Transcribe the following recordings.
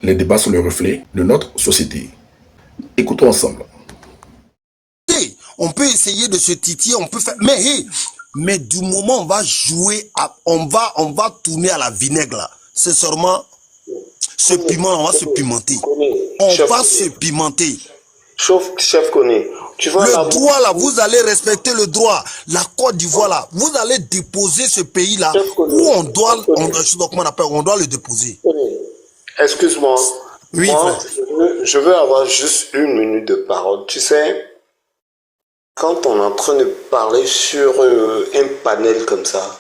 Les débats sont le reflet de notre société. Écoutons ensemble. On peut essayer de se titiller, on peut faire... Mais du moment où on va jouer, on va tourner à la vinaigre là. C'est seulement ce piment, on va se pimenter. On va se pimenter. Chef Koné, tu vois le droit là, vous allez respecter le droit. La Côte d'Ivoire là, vous allez déposer ce pays là où on doit le déposer. Excuse-moi. Oui, moi, je veux avoir juste 1 minute de parole. Tu sais, quand on est en train de parler sur un panel comme ça,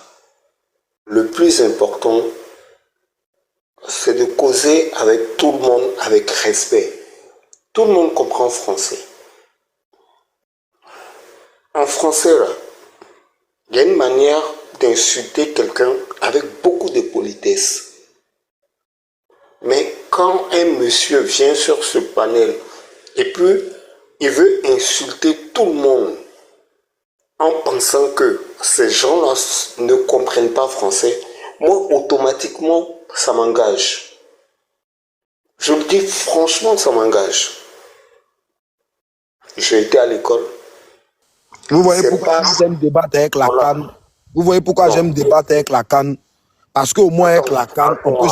le plus important, c'est de causer avec tout le monde avec respect. Tout le monde comprend français. En français, là, il y a une manière d'insulter quelqu'un avec beaucoup de politesse. Mais quand un monsieur vient sur ce panel et puis il veut insulter tout le monde en pensant que ces gens-là ne comprennent pas français, moi, automatiquement, ça m'engage. Je le dis franchement, ça m'engage. J'ai été à l'école. Vous voyez pourquoi j'aime débattre avec la canne? Vous voyez pourquoi j'aime débattre avec la canne? Parce qu'au moins avec la canne, on peut...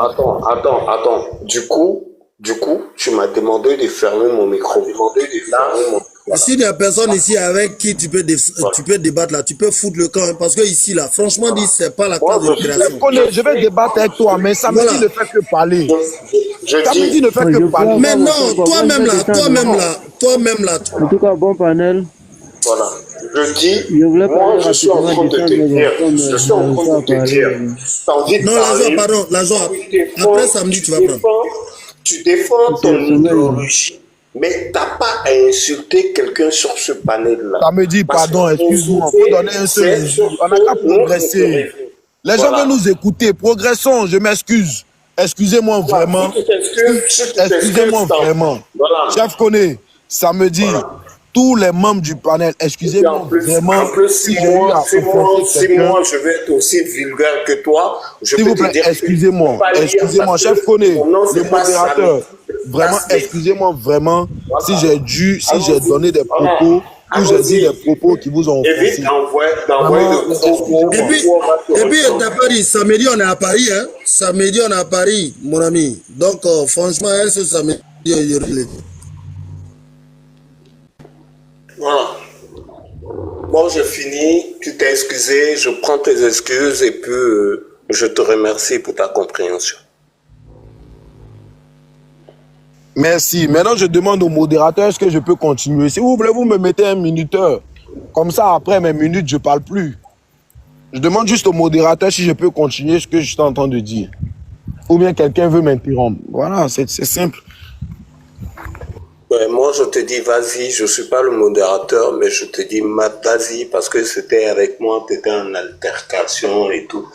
Attends. Du coup, tu m'as demandé de fermer mon micro. S'il n'y a personne ici avec qui tu peux débattre là, tu peux foutre le camp. Parce que ici là, franchement dit, c'est pas la classe de création. Je vais débattre avec toi, mais samedi ne fait que parler. Samedi ne fait que parler. Mais non, toi-même là. En tout cas, bon panel. Voilà. Je dis, moi je suis en train de te dire. Non, la joie. Après samedi, tu vas prendre. Tu défends ton idéologie. Mais t'as pas à insulter quelqu'un sur ce panel-là. Ça me dit, pardon, excuse-moi, il faut donner un seul exemple. On n'a qu'à progresser. Les gens veulent nous écouter. Progressons, je m'excuse. Excusez-moi vraiment. Excusez-moi vraiment. Chef Koné, samedi, tous les membres du panel, excusez-moi vraiment. En plus, si moi je vais être aussi vulgaire que toi, je peux te dire... Excusez-moi, chef Koné, le modérateur. Vraiment, excusez-moi vraiment si j'ai donné des propos, ou j'ai dit des propos qui vous ont offensé. Évite d'envoyer de propos. Et puis, t'as pas dit, samedi on est à Paris, hein. Samedi on est à Paris, mon ami. Donc, franchement, ce samedi, voilà. Bon, j'ai fini, tu t'es excusé, je prends tes excuses et puis je te remercie pour ta compréhension. Merci. Maintenant, je demande au modérateur, est-ce que je peux continuer? Si vous voulez, vous me mettez un minuteur. Comme ça, après mes minutes, je ne parle plus. Je demande juste au modérateur si je peux continuer ce que je suis en train de dire. Ou bien quelqu'un veut m'interrompre. Voilà, c'est simple. Ouais, moi, je te dis, vas-y, je ne suis pas le modérateur, mais je te dis, vas-y, parce que c'était avec moi, tu étais en altercation et tout.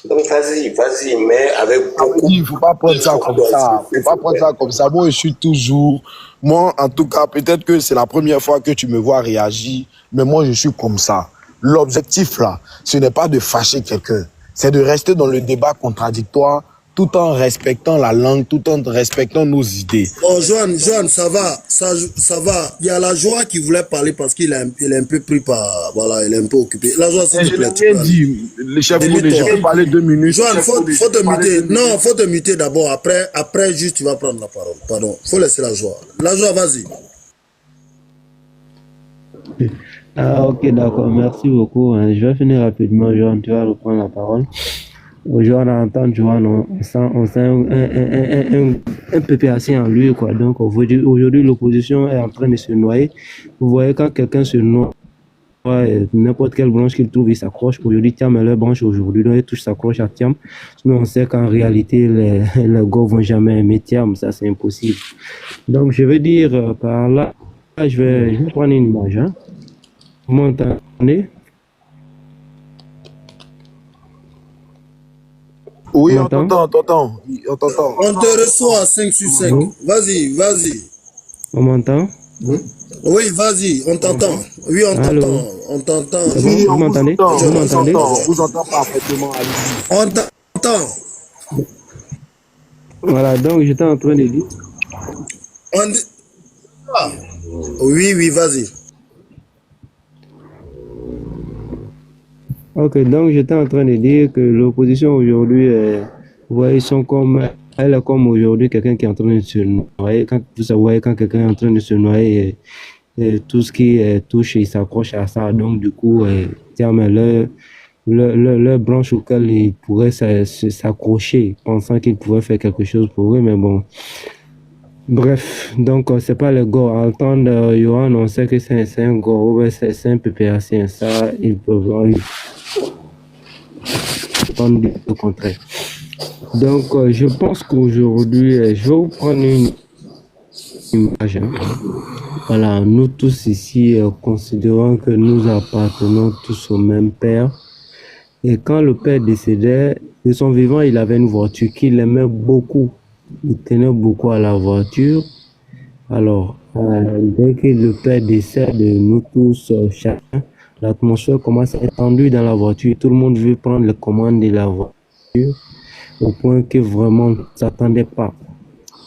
Donc, vas-y, mais avec beaucoup... Il ne faut pas prendre ça comme ça. Il ne faut pas prendre ça comme ça. Moi, je suis toujours... Moi, en tout cas, peut-être que c'est la première fois que tu me vois réagir, mais moi, je suis comme ça. L'objectif, là, ce n'est pas de fâcher quelqu'un. C'est de rester dans le débat contradictoire, tout en respectant la langue, tout en respectant nos idées. Oh, Joanne, ça va. Il y a la joie qui voulait parler parce qu'il est un peu pris par... Voilà, il est un peu occupé. La joie, s'il te plaît. Je l'ai dit, le chef Koné, je peux parler 2 minutes. Joanne, faut te muter. Non, faut te muter d'abord. Après, juste, tu vas prendre la parole. Pardon, faut laisser la joie. La joie, vas-y. Ah, ok, d'accord. Merci beaucoup. Je vais finir rapidement, Joanne. Tu vas reprendre la parole. Aujourd'hui, on entend Joanne, on sent un PPAC en lui, quoi. Donc, aujourd'hui, l'opposition est en train de se noyer. Vous voyez, quand quelqu'un se noie, n'importe quelle branche qu'il trouve, il s'accroche. Aujourd'hui, Thiam est leur branche aujourd'hui, donc il touche s'accroche à Thiam. Sinon, on sait qu'en réalité, les gars vont jamais aimer Thiam, ça c'est impossible. Donc, je vais dire par là, je vais prendre une image. Hein. Vous m'entendez? Oui, on t'entend. On te reçoit à 5 sur 5. Vas-y. On m'entend? Oui, vas-y, on t'entend. Oui, on t'entend. On t'entend. Oui, vous m'entendez? On vous entend parfaitement. On t'entend. Voilà, donc j'étais en train de dire. Ah. Oui, vas-y. Ok, donc j'étais en train de dire que l'opposition aujourd'hui, ouais, ils sont comme, elle est comme aujourd'hui quelqu'un qui est en train de se noyer. Quand vous savez, quand quelqu'un est en train de se noyer, tout ce qui touche, il s'accroche à ça. Donc du coup, tiens, mais leur branche auquel ils pourraient s'accrocher, pensant qu'ils pourraient faire quelque chose pour eux, mais bon. Bref, donc c'est pas le go. À entendre Johan, on sait que c'est un go, ouais, c'est un PPAcien. Ça, ils peuvent entendre le contraire. Donc, je pense qu'aujourd'hui, je vais vous prendre une image. Hein. Voilà, nous tous ici, considérons que nous appartenons tous au même père. Et quand le père décédait, de son vivant, il avait une voiture qu'il aimait beaucoup. Il tenait beaucoup à la voiture. Alors, dès que le père décède, nous tous, chacun, l'atmosphère commence à être tendue dans la voiture. Tout le monde veut prendre les commandes de la voiture au point que vraiment on ne s'attendait pas.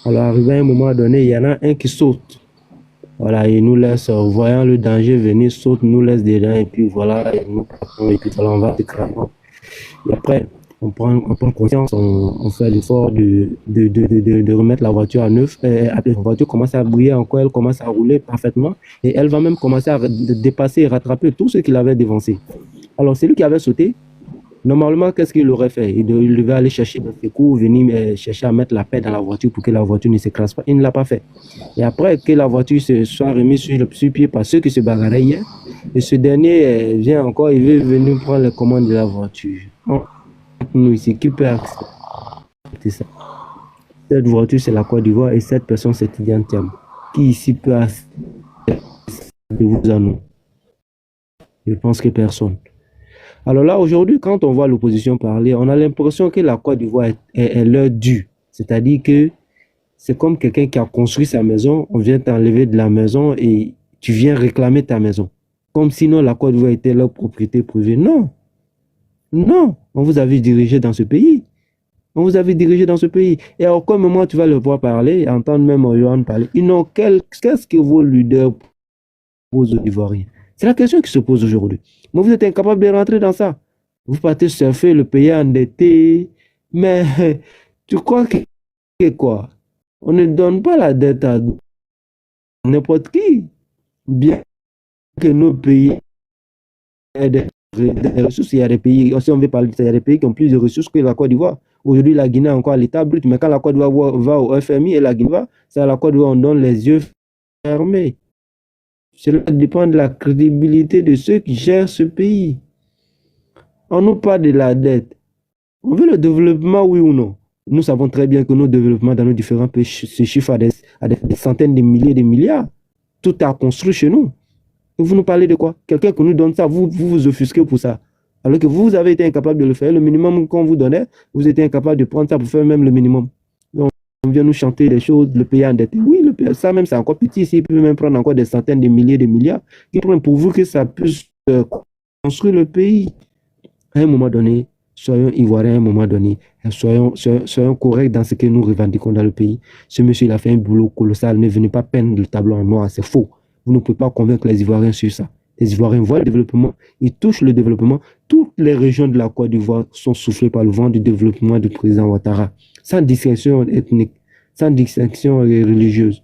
Alors, arrivé à un moment donné, il y en a un qui saute. Voilà, il nous laisse, voyant le danger venir, saute, nous laisse dedans, et puis voilà, et nous partons, et puis voilà, on va se cramer. Et après, on prend conscience, on fait l'effort de remettre la voiture à neuf. La voiture commence à briller encore, elle commence à rouler parfaitement, et elle va même commencer à dépasser et rattraper tout ce qu'il avait dévancé. Alors, celui qui avait sauté, normalement, qu'est-ce qu'il aurait fait? Il devait aller chercher le secours, venir chercher à mettre la paix dans la voiture pour que la voiture ne s'écrase pas. Il ne l'a pas fait. Et après que la voiture se soit remise sur pied par ceux qui se bagarraient hier, et ce dernier vient encore, il veut venir prendre les commandes de la voiture. Nous ici, qui peut accepter ça? Cette voiture, c'est la Côte d'Ivoire et cette personne, c'est Tidiane Thiam. Qui ici peut accepter de vous à nous? Je pense que personne. Alors là, aujourd'hui, quand on voit l'opposition parler, on a l'impression que la Côte d'Ivoire est leur due. C'est-à-dire que c'est comme quelqu'un qui a construit sa maison, on vient t'enlever de la maison et tu viens réclamer ta maison. Comme sinon la Côte d'Ivoire était leur propriété privée. Non. Non. On vous avait dirigé dans ce pays. On vous avait dirigé dans ce pays. Et à aucun moment tu vas le voir parler, entendre même Johan parler. Ils n'ont qu'est-ce que vos leaders posent aux Ivoiriens? C'est la question qui se pose aujourd'hui. Mais vous êtes incapable de rentrer dans ça. Vous partez surfer, le pays endetté. Mais tu crois que quoi? On ne donne pas la dette à n'importe qui. Bien que nos pays aient des ressources, il y a des pays, si on veut parler, il y a des pays qui ont plus de ressources que la Côte d'Ivoire. Aujourd'hui, la Guinée a encore l'état brut, mais quand la Côte d'Ivoire va au FMI et la Guinée va, c'est à la Côte d'Ivoire on donne les yeux fermés. Cela dépend de la crédibilité de ceux qui gèrent ce pays. On nous parle de la dette. On veut le développement, oui ou non? Nous savons très bien que nos développements dans nos différents pays se chiffrent à des centaines de milliers de milliards. Tout est construit chez nous. Et vous nous parlez de quoi? Quelqu'un qui nous donne ça, vous offusquez pour ça. Alors que vous avez été incapable de le faire. Le minimum qu'on vous donnait, vous étiez incapable de prendre ça pour faire même le minimum. Donc, on vient nous chanter des choses, le pays endetté. Oui, ça même, c'est encore petit. S'il peut même prendre encore des centaines de milliers de milliards, qui prennent pour vous que ça puisse construire le pays. À un moment donné, soyons ivoiriens à un moment donné. Soyons corrects dans ce que nous revendiquons dans le pays. Ce monsieur, il a fait un boulot colossal. Ne venez pas peindre le tableau en noir, c'est faux. Vous ne pouvez pas convaincre les Ivoiriens sur ça. Les Ivoiriens voient le développement, ils touchent le développement. Toutes les régions de la Côte d'Ivoire sont soufflées par le vent du développement du président Ouattara, sans distinction ethnique, sans distinction religieuse.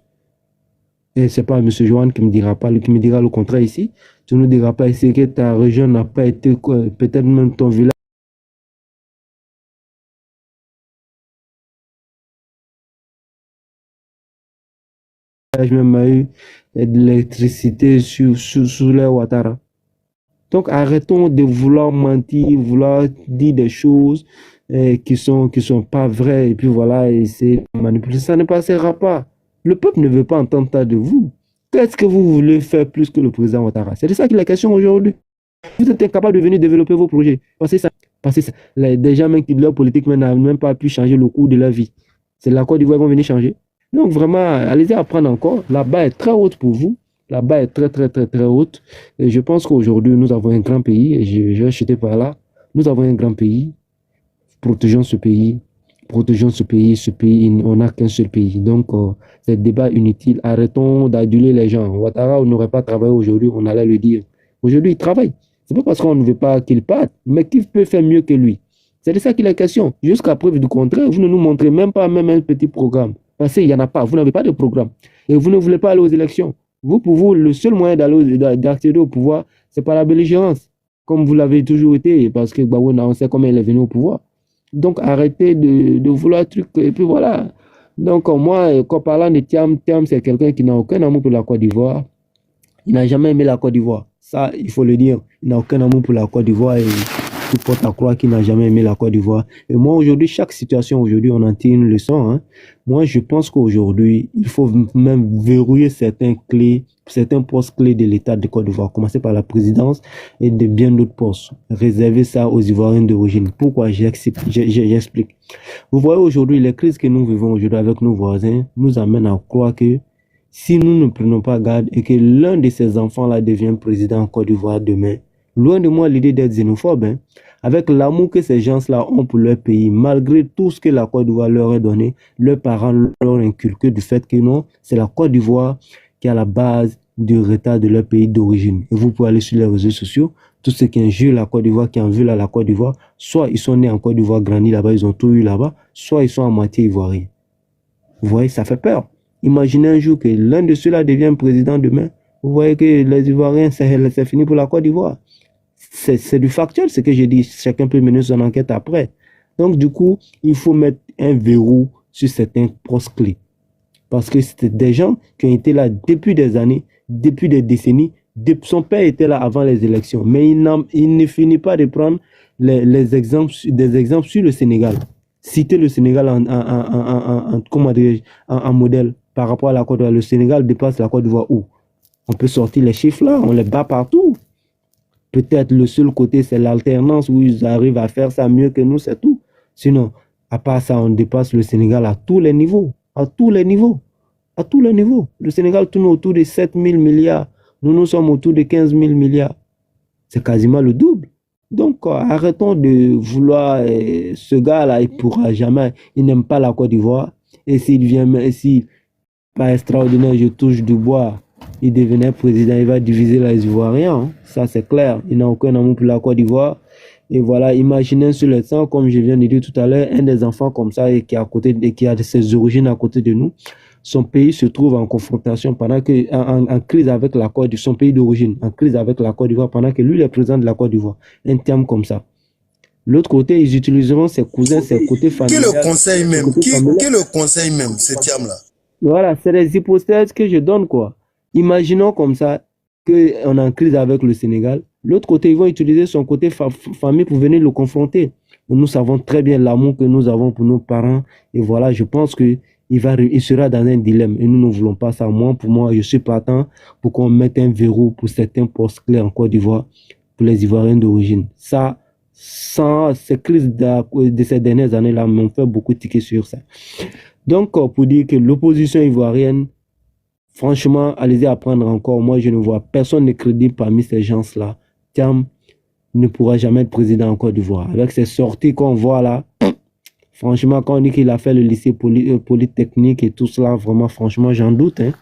Et ce n'est pas M. Johan qui me dira le contraire ici. Tu ne nous diras pas ici que ta région n'a pas été, peut-être même ton village. Même a eu de l'électricité sous les Ouattara. Donc arrêtons de vouloir mentir, vouloir dire des choses qui sont pas vraies et puis voilà, essayer de manipuler. Ça ne passera pas. Le peuple ne veut pas entendre ça de vous. Qu'est-ce que vous voulez faire plus que le président Ouattara? C'est de ça qu'il est question aujourd'hui. Vous êtes incapable de venir développer vos projets. Passez ça. Des gens même qui leur politique n'ont même pas pu changer le cours de leur vie. C'est la Côte d'Ivoire qui vont venir changer. Donc vraiment, allez-y apprendre encore. La barre est très haute pour vous. La barre est très, très, très, très haute. Et je pense qu'aujourd'hui, nous avons un grand pays. Et je vais chuter par là. Nous avons un grand pays. Protégeons ce pays. Protégeons ce pays, on n'a qu'un seul pays. Donc, c'est débat inutile. Arrêtons d'aduler les gens. Ouattara n'aurait pas travaillé aujourd'hui, on allait le dire. Aujourd'hui, il travaille. C'est pas parce qu'on ne veut pas qu'il parte, mais qui peut faire mieux que lui? C'est de ça qu'il est question. Jusqu'à preuve du contraire, vous ne nous montrez même pas un petit programme. Parce qu'il n'y en a pas. Vous n'avez pas de programme. Et vous ne voulez pas aller aux élections. Pour vous, le seul moyen d'accéder au pouvoir, c'est par la belligérance. Comme vous l'avez toujours été, parce que Gbagbo, on sait comment il est venu au pouvoir. Donc, arrêtez de vouloir truc. Et puis voilà. Donc, moi, quand parlant de Thiam, c'est quelqu'un qui n'a aucun amour pour la Côte d'Ivoire. Il n'a jamais aimé la Côte d'Ivoire. Ça, il faut le dire. Il n'a aucun amour pour la Côte d'Ivoire et tout porte à croire qu'il n'a jamais aimé la Côte d'Ivoire. Et moi, aujourd'hui, chaque situation, aujourd'hui, on en tire une leçon. Hein. Moi, je pense qu'aujourd'hui, il faut même verrouiller certains postes clés de l'État de Côte d'Ivoire. Commencer par la présidence et de bien d'autres postes. Réserver ça aux Ivoiriens d'origine. Pourquoi? J'explique. Vous voyez aujourd'hui, les crises que nous vivons aujourd'hui avec nos voisins nous amènent à croire que si nous ne prenons pas garde et que l'un de ces enfants-là devient président en Côte d'Ivoire demain, loin de moi l'idée d'être xénophobe, hein, avec l'amour que ces gens-là ont pour leur pays, malgré tout ce que la Côte d'Ivoire leur a donné, leurs parents leur ont inculqué du fait que non, c'est la Côte d'Ivoire qui est à la base du retard de leur pays d'origine. Et vous pouvez aller sur les réseaux sociaux, tous ceux qui injurent la Côte d'Ivoire, qui en veulent à la Côte d'Ivoire, soit ils sont nés en Côte d'Ivoire, grandis là-bas, ils ont tout eu là-bas, soit ils sont à moitié ivoiriens. Vous voyez, ça fait peur. Imaginez un jour que l'un de ceux-là devient président demain. Vous voyez que les Ivoiriens, c'est fini pour la Côte d'Ivoire. C'est du factuel, ce que j'ai dit. Chacun peut mener son enquête après. Donc, du coup, il faut mettre un verrou sur certains postes clés. Parce que c'était des gens qui ont été là depuis des années, depuis des décennies. Son père était là avant les élections. Mais il ne finit pas de prendre des exemples sur le Sénégal. Citer le Sénégal en modèle par rapport à la Côte d'Ivoire. Le Sénégal dépasse la Côte d'Ivoire où? On peut sortir les chiffres là, on les bat partout. Peut-être le seul côté, c'est l'alternance où ils arrivent à faire ça mieux que nous, c'est tout. Sinon, à part ça, on dépasse le Sénégal à tous les niveaux. À tous les niveaux. À tous les niveaux. Le Sénégal tourne autour de 7 000 milliards. Nous sommes autour de 15 000 milliards. C'est quasiment le double. Donc, arrêtons de vouloir... ce gars-là, il ne pourra jamais... Il n'aime pas la Côte d'Ivoire. Et s'il vient... Si, pas extraordinaire, je touche du bois, il devenait président, il va diviser les Ivoiriens. Hein. Ça, c'est clair. Il n'a aucun amour pour la Côte d'Ivoire. Et voilà, imaginez sur le sang, comme je viens de dire tout à l'heure, un des enfants comme ça et qui a ses origines à côté de nous. Son pays se trouve en confrontation pendant que, en crise avec la Côte d'Ivoire, son pays d'origine, en crise avec la Côte d'Ivoire, pendant que lui, il est président de la Côte d'Ivoire. Un terme comme ça. L'autre côté, ils utiliseront ses cousins, ses côtés familiaux. Qui le conseille même? Qui le conseille même, ce terme-là? Voilà, c'est des hypothèses que je donne, quoi. Imaginons comme ça qu'on est en crise avec le Sénégal. L'autre côté, ils vont utiliser son côté famille pour venir le confronter. Nous savons très bien l'amour que nous avons pour nos parents. Et voilà, je pense qu'il sera dans un dilemme. Et nous ne voulons pas ça. Pour moi, je suis partant pour qu'on mette un verrou pour certains postes clés en Côte d'Ivoire, pour les Ivoiriens d'origine. Ça, sans ces crises de ces dernières années-là, m'ont fait beaucoup tiquer sur ça. Donc, pour dire que l'opposition ivoirienne, franchement, allez-y apprendre encore. Moi, je ne vois personne de crédible parmi ces gens-là. Thiam ne pourra jamais être président en Côte d'Ivoire. Avec ces sorties qu'on voit là, franchement, quand on dit qu'il a fait le lycée polytechnique et tout cela, vraiment, franchement, j'en doute. Hein.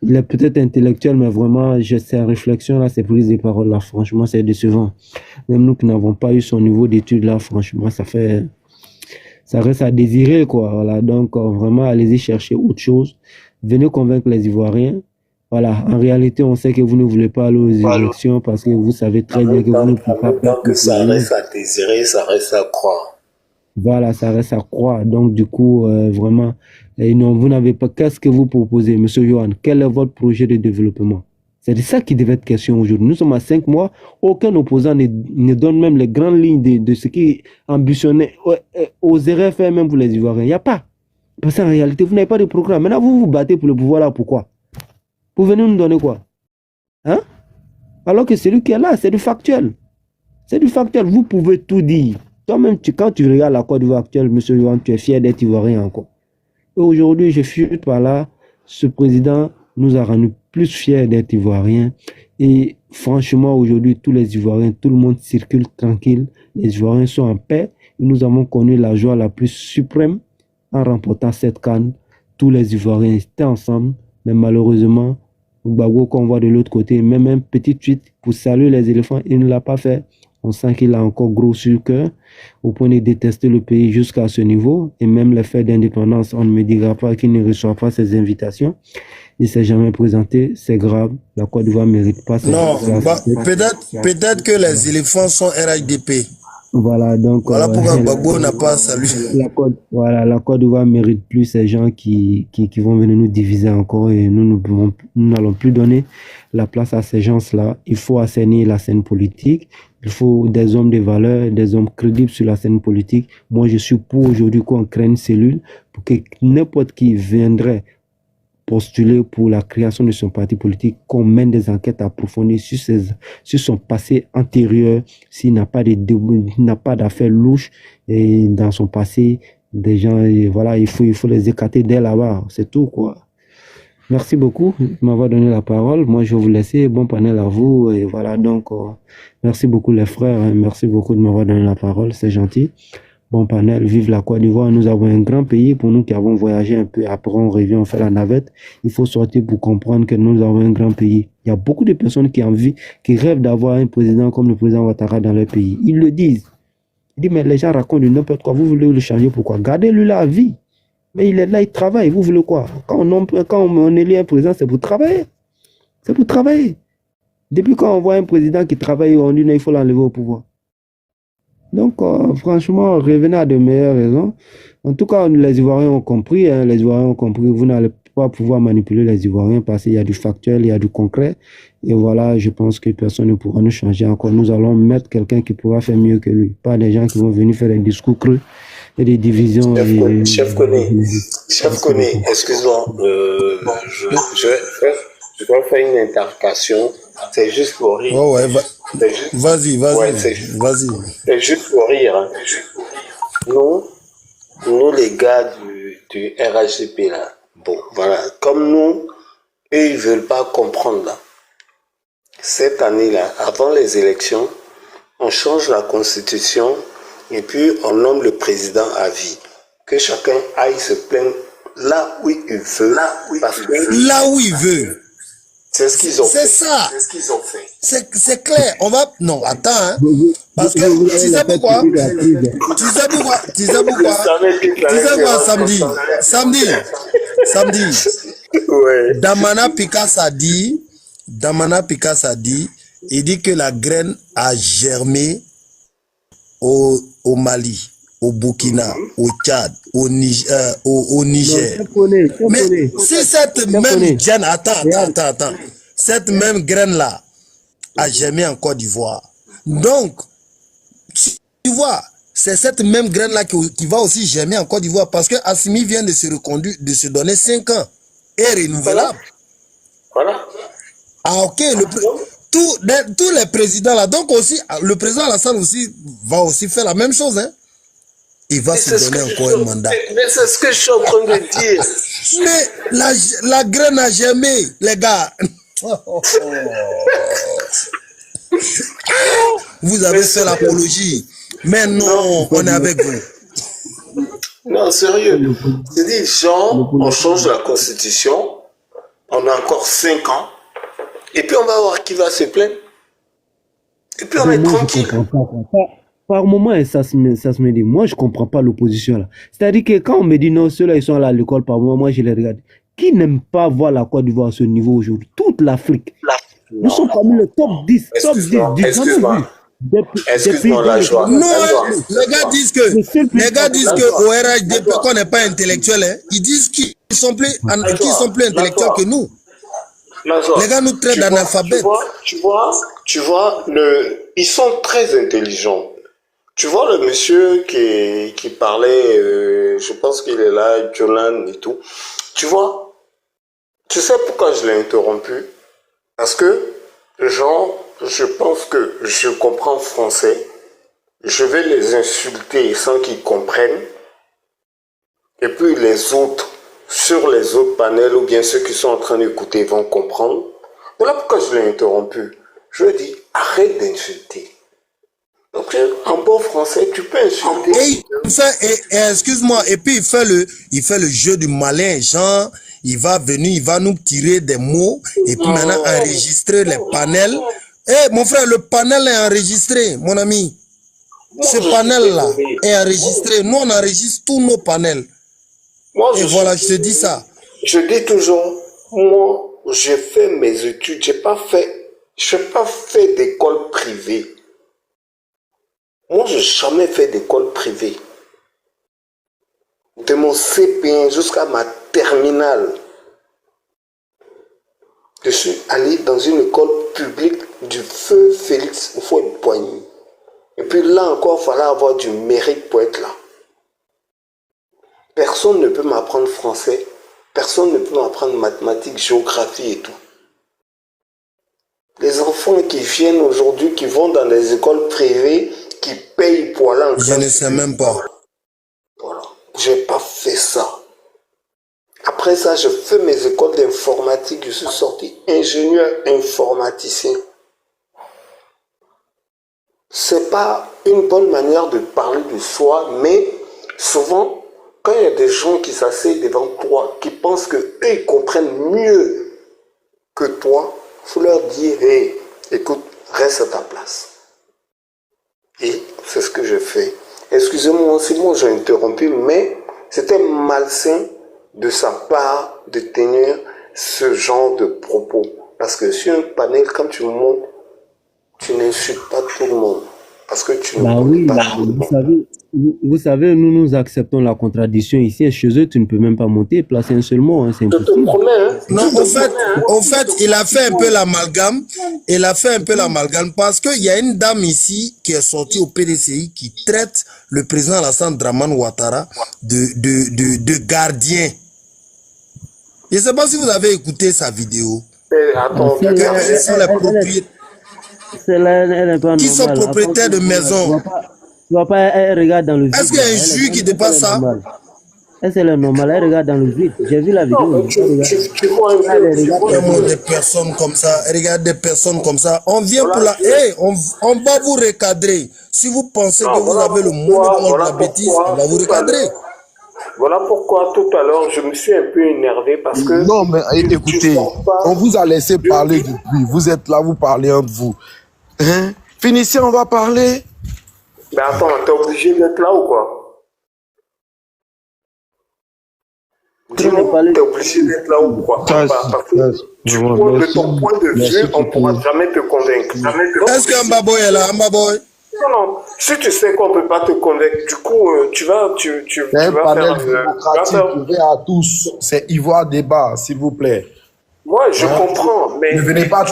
Il est peut-être intellectuel, mais vraiment, ces réflexions-là, ces prises de parole là, franchement, c'est décevant. Même nous qui n'avons pas eu son niveau d'études là, franchement, ça reste à désirer, quoi. Voilà. Donc, vraiment, allez-y chercher autre chose. Venez convaincre les Ivoiriens. Voilà. En réalité, on sait que vous ne voulez pas aller aux élections parce que vous savez très bien que vous ne pouvez pas faire que ça reste à désirer, ça reste à croire. Voilà, ça reste à croire. Donc, du coup, vraiment, non, vous n'avez pas... Qu'est-ce que vous proposez, M. Johan? Quel est votre projet de développement? C'est de ça qui devait être question aujourd'hui. Nous sommes à 5 mois. Aucun opposant ne donne même les grandes lignes de ce qui ambitionnait, oserait faire même pour les Ivoiriens. Il n'y a pas. Parce qu'en réalité, vous n'avez pas de programme. Maintenant, vous vous battez pour le pouvoir là. Pourquoi? Vous venez nous donner quoi? Hein? Alors que celui qui est là, c'est du factuel. C'est du factuel. Vous pouvez tout dire. Toi-même, quand tu regardes la Côte d'Ivoire actuelle, M. Johan, tu es fier d'être Ivoirien encore. Et aujourd'hui, je fuite par là. Ce président nous a rendu plus fiers d'être Ivoiriens. Et franchement, aujourd'hui, tous les Ivoiriens, tout le monde circule tranquille. Les Ivoiriens sont en paix. Et nous avons connu la joie la plus suprême en remportant cette CAN. Tous les Ivoiriens étaient ensemble. Mais malheureusement, Gbagbo, qu'on voit de l'autre côté, même un petit tweet pour saluer les éléphants, il ne l'a pas fait. On sent qu'il a encore gros sur le cœur, au point de détester le pays jusqu'à ce niveau. Et même les fêtes d'indépendance, on ne me dira pas qu'il ne reçoit pas ces invitations. Il ne s'est jamais présenté, c'est grave. La Côte d'Ivoire ne mérite pas cette Non, invitations. peut-être que les éléphants sont RHDP. Voilà, donc Voilà pourquoi Gbagbo n'a pas salué. la Côte d'Ivoire ne mérite plus ces gens qui vont venir nous diviser encore et nous n'allons plus donner la place à ces gens-là. Il faut assainir la scène politique. Il faut des hommes de valeur, des hommes crédibles sur la scène politique. Moi, je suis pour aujourd'hui qu'on crée une cellule pour que n'importe qui viendrait postuler pour la création de son parti politique, qu'on mène des enquêtes approfondies sur son passé antérieur, s'il n'a pas d'affaires louches et dans son passé, des gens, et voilà, il faut les écarter dès là-bas, c'est tout, quoi. Merci beaucoup de m'avoir donné la parole. Moi, je vais vous laisser. Bon panel à vous. Et voilà, donc, merci beaucoup les frères. Hein. Merci beaucoup de m'avoir donné la parole. C'est gentil. Bon panel, vive la Côte d'Ivoire. Nous avons un grand pays pour nous qui avons voyagé un peu. Après, on revient, on fait la navette. Il faut sortir pour comprendre que nous avons un grand pays. Il y a beaucoup de personnes qui rêvent d'avoir un président comme le président Ouattara dans leur pays. Ils le disent. Ils disent, mais les gens racontent du n'importe quoi. Vous voulez le changer, pourquoi? Gardez-lui la vie. Mais il est là, il travaille. Vous voulez quoi? Quand on élit un président, c'est pour travailler. C'est pour travailler. Depuis quand on voit un président qui travaille, on dit qu'il faut l'enlever au pouvoir. Donc, franchement, revenez à de meilleures raisons. En tout cas, les Ivoiriens ont compris. Hein, les Ivoiriens ont compris. Vous n'allez pas pouvoir manipuler les Ivoiriens parce qu'il y a du factuel, il y a du concret. Et voilà, je pense que personne ne pourra nous changer encore. Nous allons mettre quelqu'un qui pourra faire mieux que lui. Pas des gens qui vont venir faire des discours creux et des divisions. Chef Koné, excuse-moi. Je vais faire une intercation. C'est juste pour rire. Oh ouais, vas-y. C'est juste pour rire. Hein. Nous les gars du RHDP là, bon, voilà, comme nous, eux, ils veulent pas comprendre là. Cette année-là, avant les élections, on change la constitution et puis on nomme le président à vie. Que chacun aille se plaindre là où il veut. Là où il veut. C'est ce qu'ils ont fait. C'est ça. C'est ce qu'ils ont fait. C'est clair. On va. Non, attends. Hein. Parce que tu sais pourquoi? Samedi. Ouais. Damana Picasso a dit, il dit que la graine a germé au Mali, au Burkina, au Tchad, au Niger. Mais c'est cette même graine, attends, cette même graine-là a germé en Côte d'Ivoire. Donc, tu vois, c'est cette même graine-là qui va aussi germer en Côte d'Ivoire parce que Assimi vient de se donner 5 ans et renouvelable. Voilà. Ah ok, tous les présidents là, donc aussi, le président Alassane aussi va aussi faire la même chose, hein. Il va se donner encore un mandat. Mais c'est ce que je suis en train de dire. Mais la graine a germé, les gars. Vous avez fait l'apologie. Mais non, on est avec vous. Non, sérieux. C'est dit, genre, on change la constitution, on a encore 5 ans, et puis on va voir qui va se plaindre. Et puis on est tranquille. Par moment, ça se me dit, moi je comprends pas l'opposition là. C'est-à-dire que quand on me dit non, ceux-là ils sont à l'école, par moment, moi je les regarde. Qui n'aime pas voir la Côte d'Ivoire à ce niveau aujourd'hui? Toute l'Afrique. Nous sommes parmi le top 10. Excuse-moi, la joie. Non, les gars disent que au RHDP qu'on n'est pas intellectuel, hein. Ils disent qu'ils sont plus intellectuels que nous. Les gars nous traitent d'analphabètes. Tu vois, ils sont très intelligents. Tu vois le monsieur qui parlait, je pense qu'il est là, Jolan et tout. Tu vois, tu sais pourquoi je l'ai interrompu? Parce que, genre, je pense que je comprends français. Je vais les insulter sans qu'ils comprennent. Et puis les autres, sur les autres panels ou bien ceux qui sont en train d'écouter vont comprendre. Voilà pourquoi je l'ai interrompu. Je lui ai dit, arrête d'insulter. Donc, en bon français, tu peux insulter. Et il fait, excuse-moi, et puis il fait le jeu du malin, genre, il va venir, il va nous tirer des mots, et puis maintenant enregistrer les panels. Eh, mon frère, le panel est enregistré, mon ami. Ce panel-là est enregistré. Nous, on enregistre tous nos panels. Moi, Et voilà, je te dis ça. Je dis toujours, moi, j'ai fait mes études, je n'ai pas fait d'école privée. Moi, je n'ai jamais fait d'école privée. De mon CP1 jusqu'à ma terminale, je suis allé dans une école publique du feu Félix Houphouët-Boigny. Et puis là encore, il fallait avoir du mérite pour être là. Personne ne peut m'apprendre français, personne ne peut m'apprendre mathématiques, géographie et tout. Les enfants qui viennent aujourd'hui, qui vont dans les écoles privées, qui payent pour aller en classe. Je ne sais même pas. Voilà. Je n'ai pas fait ça. Après ça, je fais mes écoles d'informatique. Je suis sorti ingénieur informaticien. C'est pas une bonne manière de parler de soi, mais souvent, quand il y a des gens qui s'asseyent devant toi, qui pensent qu'eux, ils comprennent mieux que toi, il faut leur dire, hey, écoute, reste à ta place. Et c'est ce que je fais. Excusez-moi si moi j'ai interrompu, mais c'était malsain de sa part de tenir ce genre de propos. Parce que sur un panel, quand tu montes, tu n'insultes pas tout le monde. Parce que tu ne connais pas tout le monde. Vous savez, nous acceptons la contradiction ici. Chez eux, tu ne peux même pas monter et placer un seul mot. Hein, c'est Je te impossible. promets, hein. Non, au fait, il a fait un peu l'amalgame. Il a fait un peu l'amalgame parce qu'il y a une dame ici qui est sortie au PDCI qui traite le président Alassane Dramane Ouattara de gardien. Je ne sais pas si vous avez écouté sa vidéo. Attends, Quels sont les propriétaires qui sont propriétaires de maisons? Tu vois pas, elle regarde dans le vide. Est-ce qu'il y a un juge qui dépasse ça? Est-ce qu'elle est normale? Elle regarde dans le vide. J'ai vu la vidéo. tu vois un peu. Regarde des personnes comme ça. Regarde des personnes comme ça. On vient pour la... Hey, on va vous recadrer. Si vous pensez que vous avez le monopole de la bêtise, on va vous recadrer. Voilà pourquoi tout à l'heure, je me suis un peu énervé parce que... Non, mais écoutez, on vous a laissé parler depuis. Vous êtes là, vous parlez entre vous. Hein? Finissez, on va parler. Mais attends, t'es obligé d'être là ou quoi? Dis-moi, t'es obligé d'être là ou quoi? Parce que tu vois, de ton point de vue, on ne pourra jamais te convaincre. Est-ce qu'un baboy est là? Un baboy? Non, si tu sais qu'on ne peut pas te convaincre, du coup, tu vas C'est un panel démocratique ouvert à tous. C'est Ivoire Débat, s'il vous plaît. Moi, je comprends, mais... Ne venez pas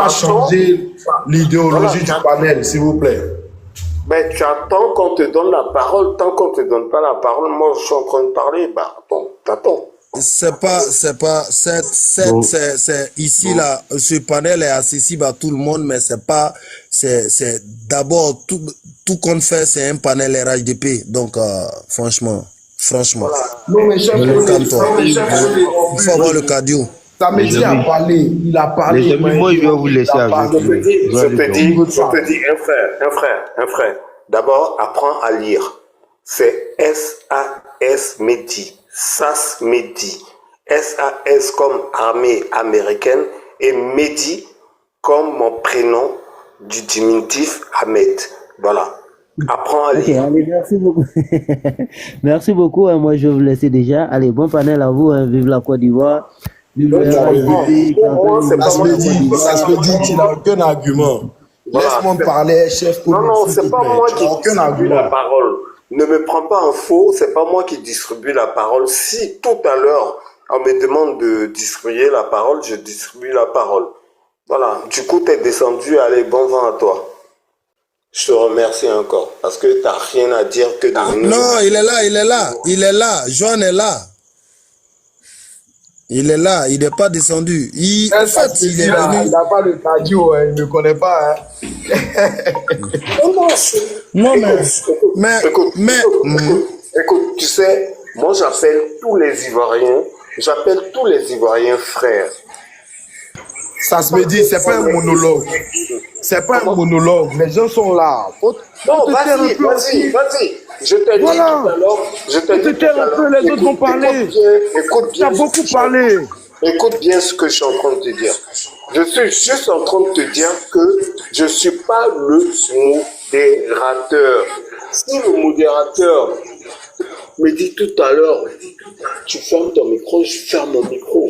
changer l'idéologie du panel, s'il vous plaît. Mais tu attends qu'on te donne la parole. Tant qu'on ne te donne pas la parole, moi, je suis en train de parler. Bah, attends, t'attends. Ici, là, ce panel est accessible à tout le monde, mais c'est d'abord, tout qu'on fait, c'est un panel RHDP. Donc, franchement. Voilà. Non, mais chef, il faut avoir le cardio. Samedi a parlé, il a parlé. Les amis, moi, je vais vous laisser avec Je te dis, un frère. D'abord, apprends à lire. C'est SAS Medi. SAS Medi. SAS comme armée américaine et Medi comme mon prénom du diminutif Ahmed. Voilà. Apprends à lire. Allez, merci beaucoup. Merci beaucoup. Hein, moi, je vais vous laisser déjà. Allez, bon panel à vous. Hein, vive la Côte d'Ivoire. Ça se peut dire qu'il n'a aucun argument. Laisse-moi parler, chef. Non, c'est pas moi qui distribue la parole. Ne me prends pas en faux, c'est pas moi qui distribue la parole. Si tout à l'heure, on me demande de distribuer la parole, je distribue la parole. Voilà, du coup, tu es descendu, allez, bon vent à toi. Je te remercie encore, parce que tu n'as rien à dire que de venir. Non, il est là, Joanne est là. Il est là, il n'est pas descendu. En fait, il est venu. Il n'a pas de cardio, hein, il ne me connaît pas. Hein. Non, mais... Écoute, tu sais, moi j'appelle tous les Ivoiriens frères. Ça se me dit, c'est pas un monologue. C'est pas un monologue. Les gens sont là. Non, vas-y. Je t'ai dit tout à l'heure. Je t'ai dit tout à l'heure. Les autres vont parler. Écoute Tu as bien. beaucoup parlé. Écoute bien ce que je suis en train de te dire. Je suis juste en train de te dire que je ne suis pas le modérateur. Si le modérateur me dit tout à l'heure, tu fermes ton micro, je ferme mon micro.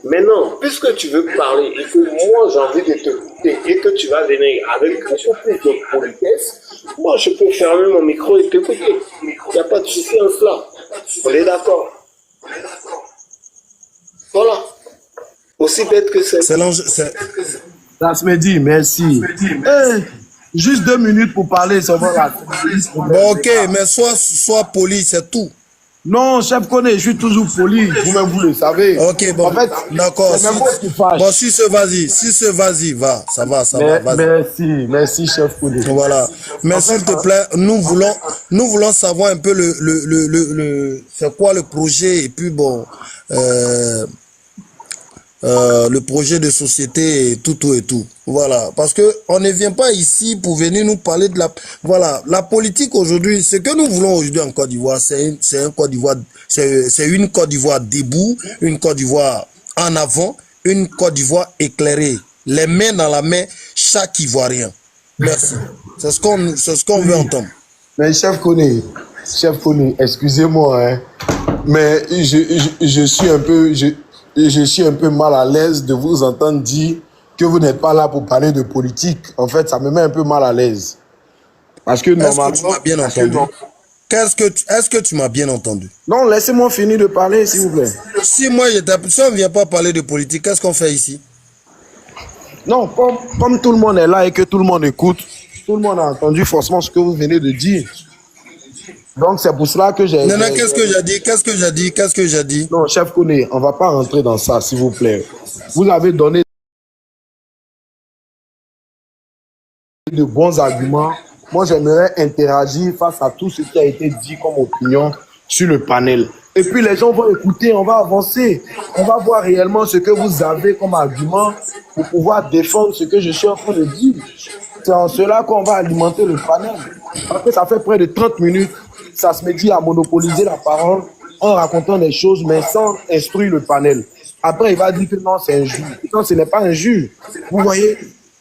Maintenant, puisque tu veux parler et que moi j'ai envie de t'écouter et que tu vas venir avec beaucoup plus de politesse, moi je peux fermer mon micro et t'écouter. Il n'y a pas de souci en cela. On est d'accord. Voilà. Aussi bête que c'est. C'est l'enjeu. Ça se me dit, merci. Juste 2 minutes pour parler seulement là. Bon, ok, mais sois poli, c'est tout. Non, chef connaît, je suis toujours poli. Vous-même, vous le savez. Ok, bon. En fait, d'accord. c'est même moi qui fâche. Bon, si ce vas-y, va. Ça va, vas-y. Merci, chef connaît. Voilà. Mais s'il te plaît, nous voulons savoir un peu c'est quoi le projet et puis bon, le projet de société et tout. Voilà. Parce que on ne vient pas ici pour venir nous parler de la politique aujourd'hui. Ce que nous voulons aujourd'hui en Côte d'Ivoire, c'est une Côte d'Ivoire debout, une Côte d'Ivoire en avant, une Côte d'Ivoire éclairée. Les mains dans la main, chaque Ivoirien. Merci. C'est ce qu'on veut entendre. Mais chef connaît, excusez-moi, hein, mais je suis un peu mal à l'aise de vous entendre dire que vous n'êtes pas là pour parler de politique. En fait, ça me met un peu mal à l'aise. Parce que normalement... Est-ce que tu m'as bien entendu? Est-ce que tu m'as bien entendu? Non, laissez-moi finir de parler, s'il vous plaît. Si on ne vient pas parler de politique, qu'est-ce qu'on fait ici? Non, comme tout le monde est là et que tout le monde écoute, tout le monde a entendu forcément ce que vous venez de dire. Donc c'est pour cela que j'ai... Non, qu'est-ce que j'ai dit? Non, chef Koné, on ne va pas rentrer dans ça, s'il vous plaît. Vous avez donné de bons arguments. Moi, j'aimerais interagir face à tout ce qui a été dit comme opinion sur le panel. Et puis les gens vont écouter, on va avancer. On va voir réellement ce que vous avez comme argument pour pouvoir défendre ce que je suis en train de dire. C'est en cela qu'on va alimenter le panel. Parce que ça fait près de 30 minutes, ça se met dit à monopoliser la parole en racontant des choses, mais sans instruire le panel. Après, il va dire que non, c'est injure. Non, ce n'est pas injure. Vous voyez?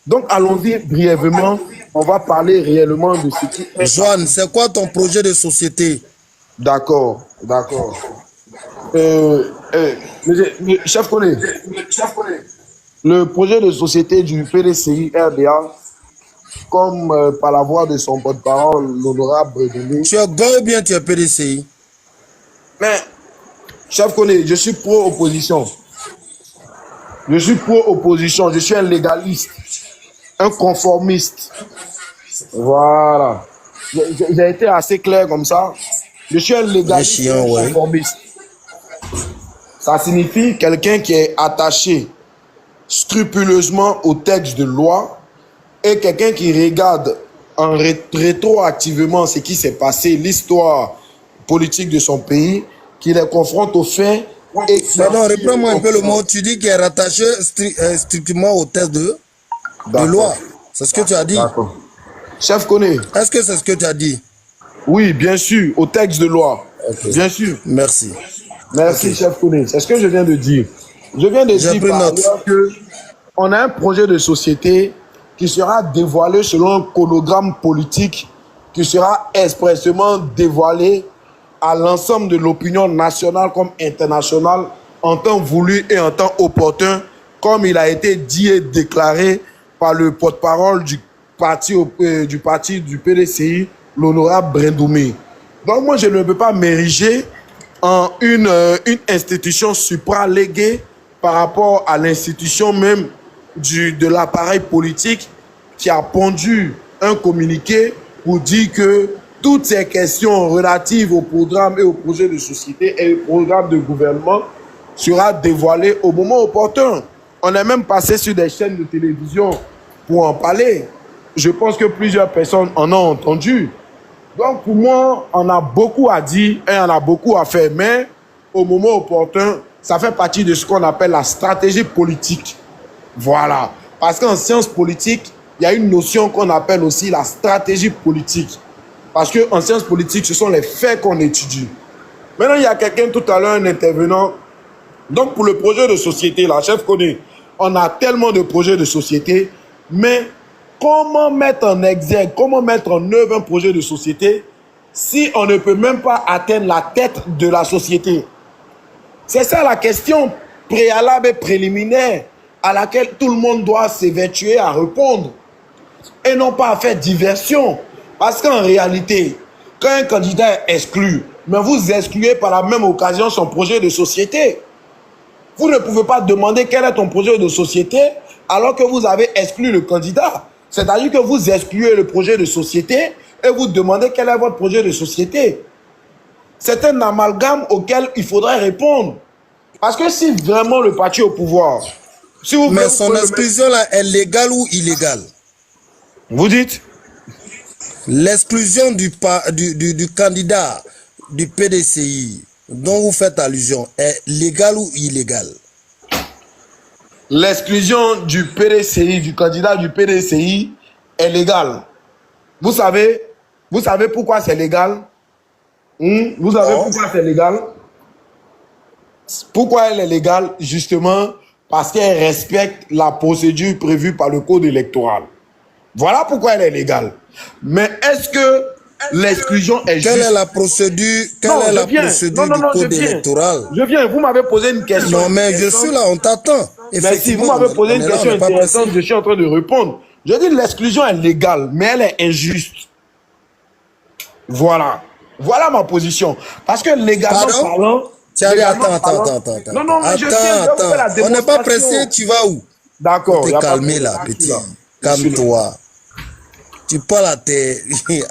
Donc, allons-y brièvement. On va parler réellement de ce qui est... Joanne, c'est quoi ton projet de société? D'accord. Chef Koné, le projet de société du PDCI RDA, comme par la voix de son porte-parole, l'honorable Bredouné. Tu es gars ou bien tu es PDCI? Mais, chef Koné, je suis pro-opposition. Je suis un légaliste, un conformiste. Voilà. J'ai été assez clair comme ça. Je suis un légaliste, un conformiste. Ça signifie quelqu'un qui est attaché scrupuleusement au texte de loi et quelqu'un qui regarde rétroactivement ce qui s'est passé, l'histoire politique de son pays, qui les confronte aux faits. Et non, reprends-moi un peu le mot. Tu dis qu'il est rattaché strictement au texte de loi. C'est ce que tu as dit. D'accord. Chef Koné. Est-ce que c'est ce que tu as dit? Oui, bien sûr, au texte de loi. Okay. Bien sûr. Merci. Merci, okay. Chef Koné. C'est ce que je viens de dire. Je viens de dire par ailleurs qu'on a un projet de société qui sera dévoilé selon un chronogramme politique qui sera expressément dévoilé à l'ensemble de l'opinion nationale comme internationale en temps voulu et en temps opportun, comme il a été dit et déclaré par le porte-parole du parti du PDCI, l'honorable Brendoumi. Donc moi, je ne peux pas m'ériger en une institution supraléguée par rapport à l'institution même de l'appareil politique qui a pondu un communiqué pour dire que toutes ces questions relatives au programme et au projet de société et au programme de gouvernement sera dévoilé au moment opportun. On est même passé sur des chaînes de télévision pour en parler. Je pense que plusieurs personnes en ont entendu. Donc pour moi, on a beaucoup à dire et on a beaucoup à faire. Mais au moment opportun, ça fait partie de ce qu'on appelle la stratégie politique. Voilà. Parce qu'en sciences politiques, il y a une notion qu'on appelle aussi la stratégie politique. Parce qu'en sciences politiques, ce sont les faits qu'on étudie. Maintenant, il y a quelqu'un tout à l'heure, un intervenant. Donc, pour le projet de société, la chef connaît. On a tellement de projets de société, mais comment mettre en exergue, comment mettre en œuvre un projet de société si on ne peut même pas atteindre la tête de la société? C'est ça la question préalable et préliminaire à laquelle tout le monde doit s'évertuer à répondre et non pas à faire diversion. Parce qu'en réalité, quand un candidat est exclu, mais vous excluez par la même occasion son projet de société. Vous ne pouvez pas demander quel est ton projet de société alors que vous avez exclu le candidat. C'est-à-dire que vous excluez le projet de société et vous demandez quel est votre projet de société. C'est un amalgame auquel il faudrait répondre. Parce que si vraiment le parti est au pouvoir... Si vous mais son exclusion là est légale ou illégale? Vous dites? L'exclusion du candidat du PDCI dont vous faites allusion est légale ou illégale? L'exclusion du PDCI, du candidat du PDCI est légale. Vous savez pourquoi c'est légal? Vous savez pourquoi c'est légal? Pourquoi elle est légale? Justement parce qu'elle respecte la procédure prévue par le code électoral. Voilà pourquoi elle est légale. Mais est-ce que l'exclusion est juste? Quelle est la procédure, du code électoral? Je viens, vous m'avez posé une question. Non, mais je suis là, on t'attend. Merci, vous m'avez posé une question intéressante, je suis en train de répondre. Je dis l'exclusion est légale, mais elle est injuste. Voilà. Voilà ma position. Parce que légalement parlant... Attends. Non, mais attends. On n'est pas pressé, tu vas où? D'accord. Tu t'es calmé là, petit. Calme-toi. Tu parles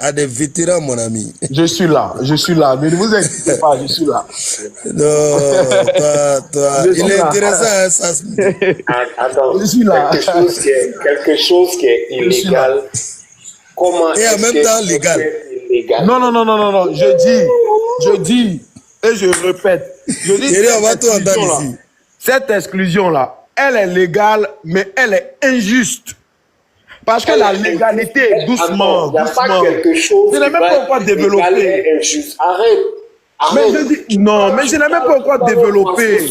à des vétérans, mon ami. Je suis là. Mais ne vous inquiétez pas, je suis là. Non, toi. Il est intéressant, hein, ça. Attends, je suis là. Quelque chose qui est illégal. Comment et en même temps légal. Non. Je dis, et je répète. On va tout entendre ici. Cette exclusion-là, elle est légale, mais elle est injuste. Parce que la légalité, doucement. Je n'ai même pas encore développé. Arrête. Mais je n'ai même pas encore développé.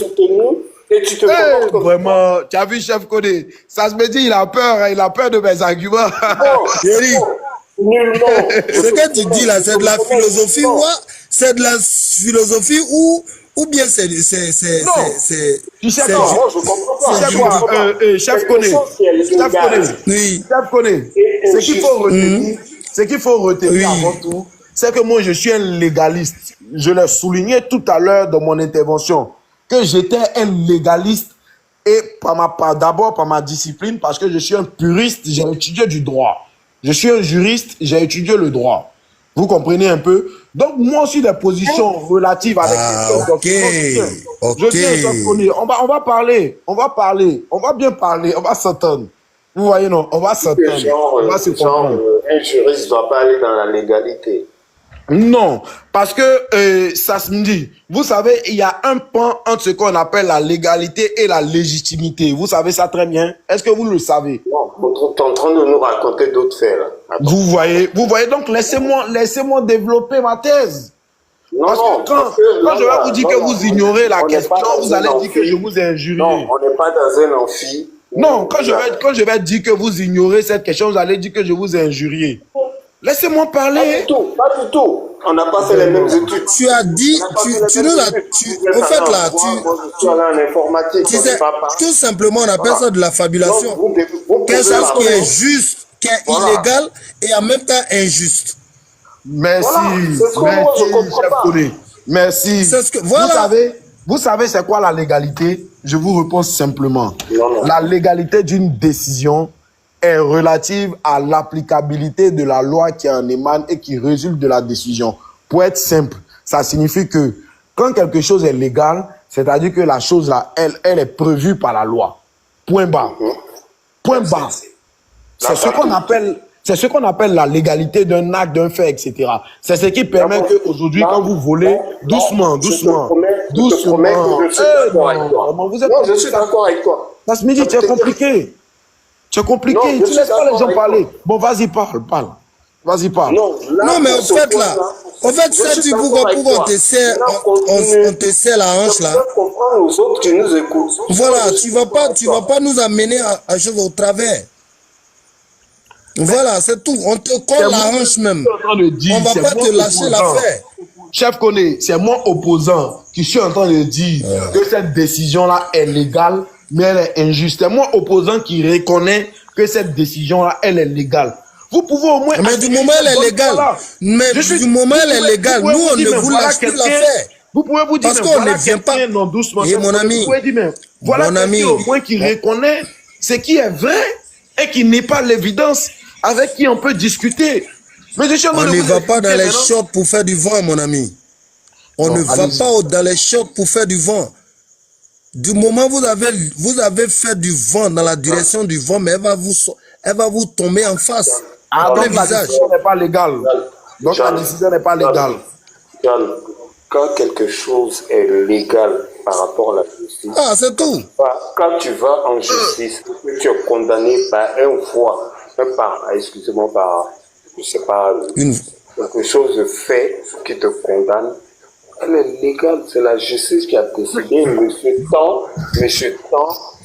Et tu te vraiment, tu as vu, chef Kodé, ça se me dit, il a peur de mes arguments. Nullement. Ce que tu dis là, c'est de la philosophie, c'est de la philosophie ou bien c'est tu sais quoi, moi je comprends pas. Tu sais quoi, chef Kodé, ce qu'il faut retenir avant tout, c'est que moi je suis un légaliste. Je l'ai souligné tout à l'heure dans mon intervention, que j'étais un légaliste et d'abord par ma discipline, parce que je suis un puriste, j'ai étudié du droit. Je suis un juriste, j'ai étudié le droit. Vous comprenez un peu? Donc, moi aussi, des positions relatives avec ok. On va parler, on va bien parler, on va s'entendre. Vous voyez, non? On va s'entendre. On va se comprendre. Un juriste ne doit pas aller dans la légalité. Non, parce que ça se me dit, vous savez, il y a un pan entre ce qu'on appelle la légalité et la légitimité. Vous savez ça très bien. Est-ce que vous le savez? Non, tu es en train de nous raconter d'autres faits là. Vous voyez, donc laissez-moi développer ma thèse. Parce que quand je vais vous dire que vous ignorez la question, vous allez dire que je vous ai injurié. Non, on n'est pas dans un amphi. Non, quand je vais dire que vous ignorez cette question, vous allez dire que je vous ai injurié. Laissez-moi parler. Pas du tout. On n'a pas fait les mêmes études. Tu as dit, au fait là, tu es en informatique. Tout simplement, on appelle ça de la fabulation. Quelque chose qui est juste, qui est illégal et en même temps injuste. Merci, chef Kodé. Merci. Vous savez c'est quoi la légalité? Je vous réponds simplement. La légalité d'une décision est relative à l'applicabilité de la loi qui en émane et qui résulte de la décision. Pour être simple, ça signifie que quand quelque chose est légal, c'est-à-dire que la chose là, elle est prévue par la loi. Point barre. Point barre. C'est ce qu'on appelle la légalité d'un acte, d'un fait, etc. C'est ce qui permet qu'aujourd'hui, quand vous volez, doucement. Je te promets que je suis d'accord avec toi. Non, vous êtes Non, je suis d'accord avec toi. Ça se me dit, tu es compliqué. Tu es compliqué, Non, je tu suis laisses pas les d'accord gens avec parler. toi. Bon, vas-y, parle. Vas-y, parle. Non, là, Non, mais en ce fait, là, point-là, en fait, je sais-tu suis pourquoi d'accord avec on toi. te serre, Maintenant, on continue. te serre la hanche, là? Je peux comprendre aux autres qui nous écoutent. Voilà, tu vas pas nous amener à chose au travers. Voilà, c'est tout. On te colle la hanche même. On va pas te lâcher l'affaire. Chef Koné, c'est moi opposant qui suis en train de dire que cette décision-là est légale, mais elle est injuste. C'est moi opposant qui reconnaît que cette décision-là, elle est légale. Vous pouvez au moins... Mais du moment elle est légale, mais du moment elle est légale, nous on ne vous lâche plus l'affaire. Vous pouvez vous dire, Parce qu'on ne vient pas. non, doucement, Et mon ami, vous pouvez dire, mais voilà quelqu'un au moins qui reconnaît ce qui est vrai et qui n'est pas l'évidence, avec qui on peut discuter. Mais je suis en train on de ne vous va pas dans expliquer les maintenant. shops pour faire du vent, mon ami. On Non, ne va allez-y. pas dans les shops pour faire du vent. Du moment où vous avez fait du vent dans la direction du vent, mais elle va vous tomber en face, Ah, en plein donc la visage. décision n'est pas légale. Donc la décision n'est pas légale. Jeanne, quand quelque chose est légal par rapport à la justice, Ah, c'est tout. quand tu vas en justice, que tu es condamné par excusez-moi, par, je sais pas, quelque chose de fait qui te condamne, elle est légale, c'est la justice qui a décidé, monsieur Tant,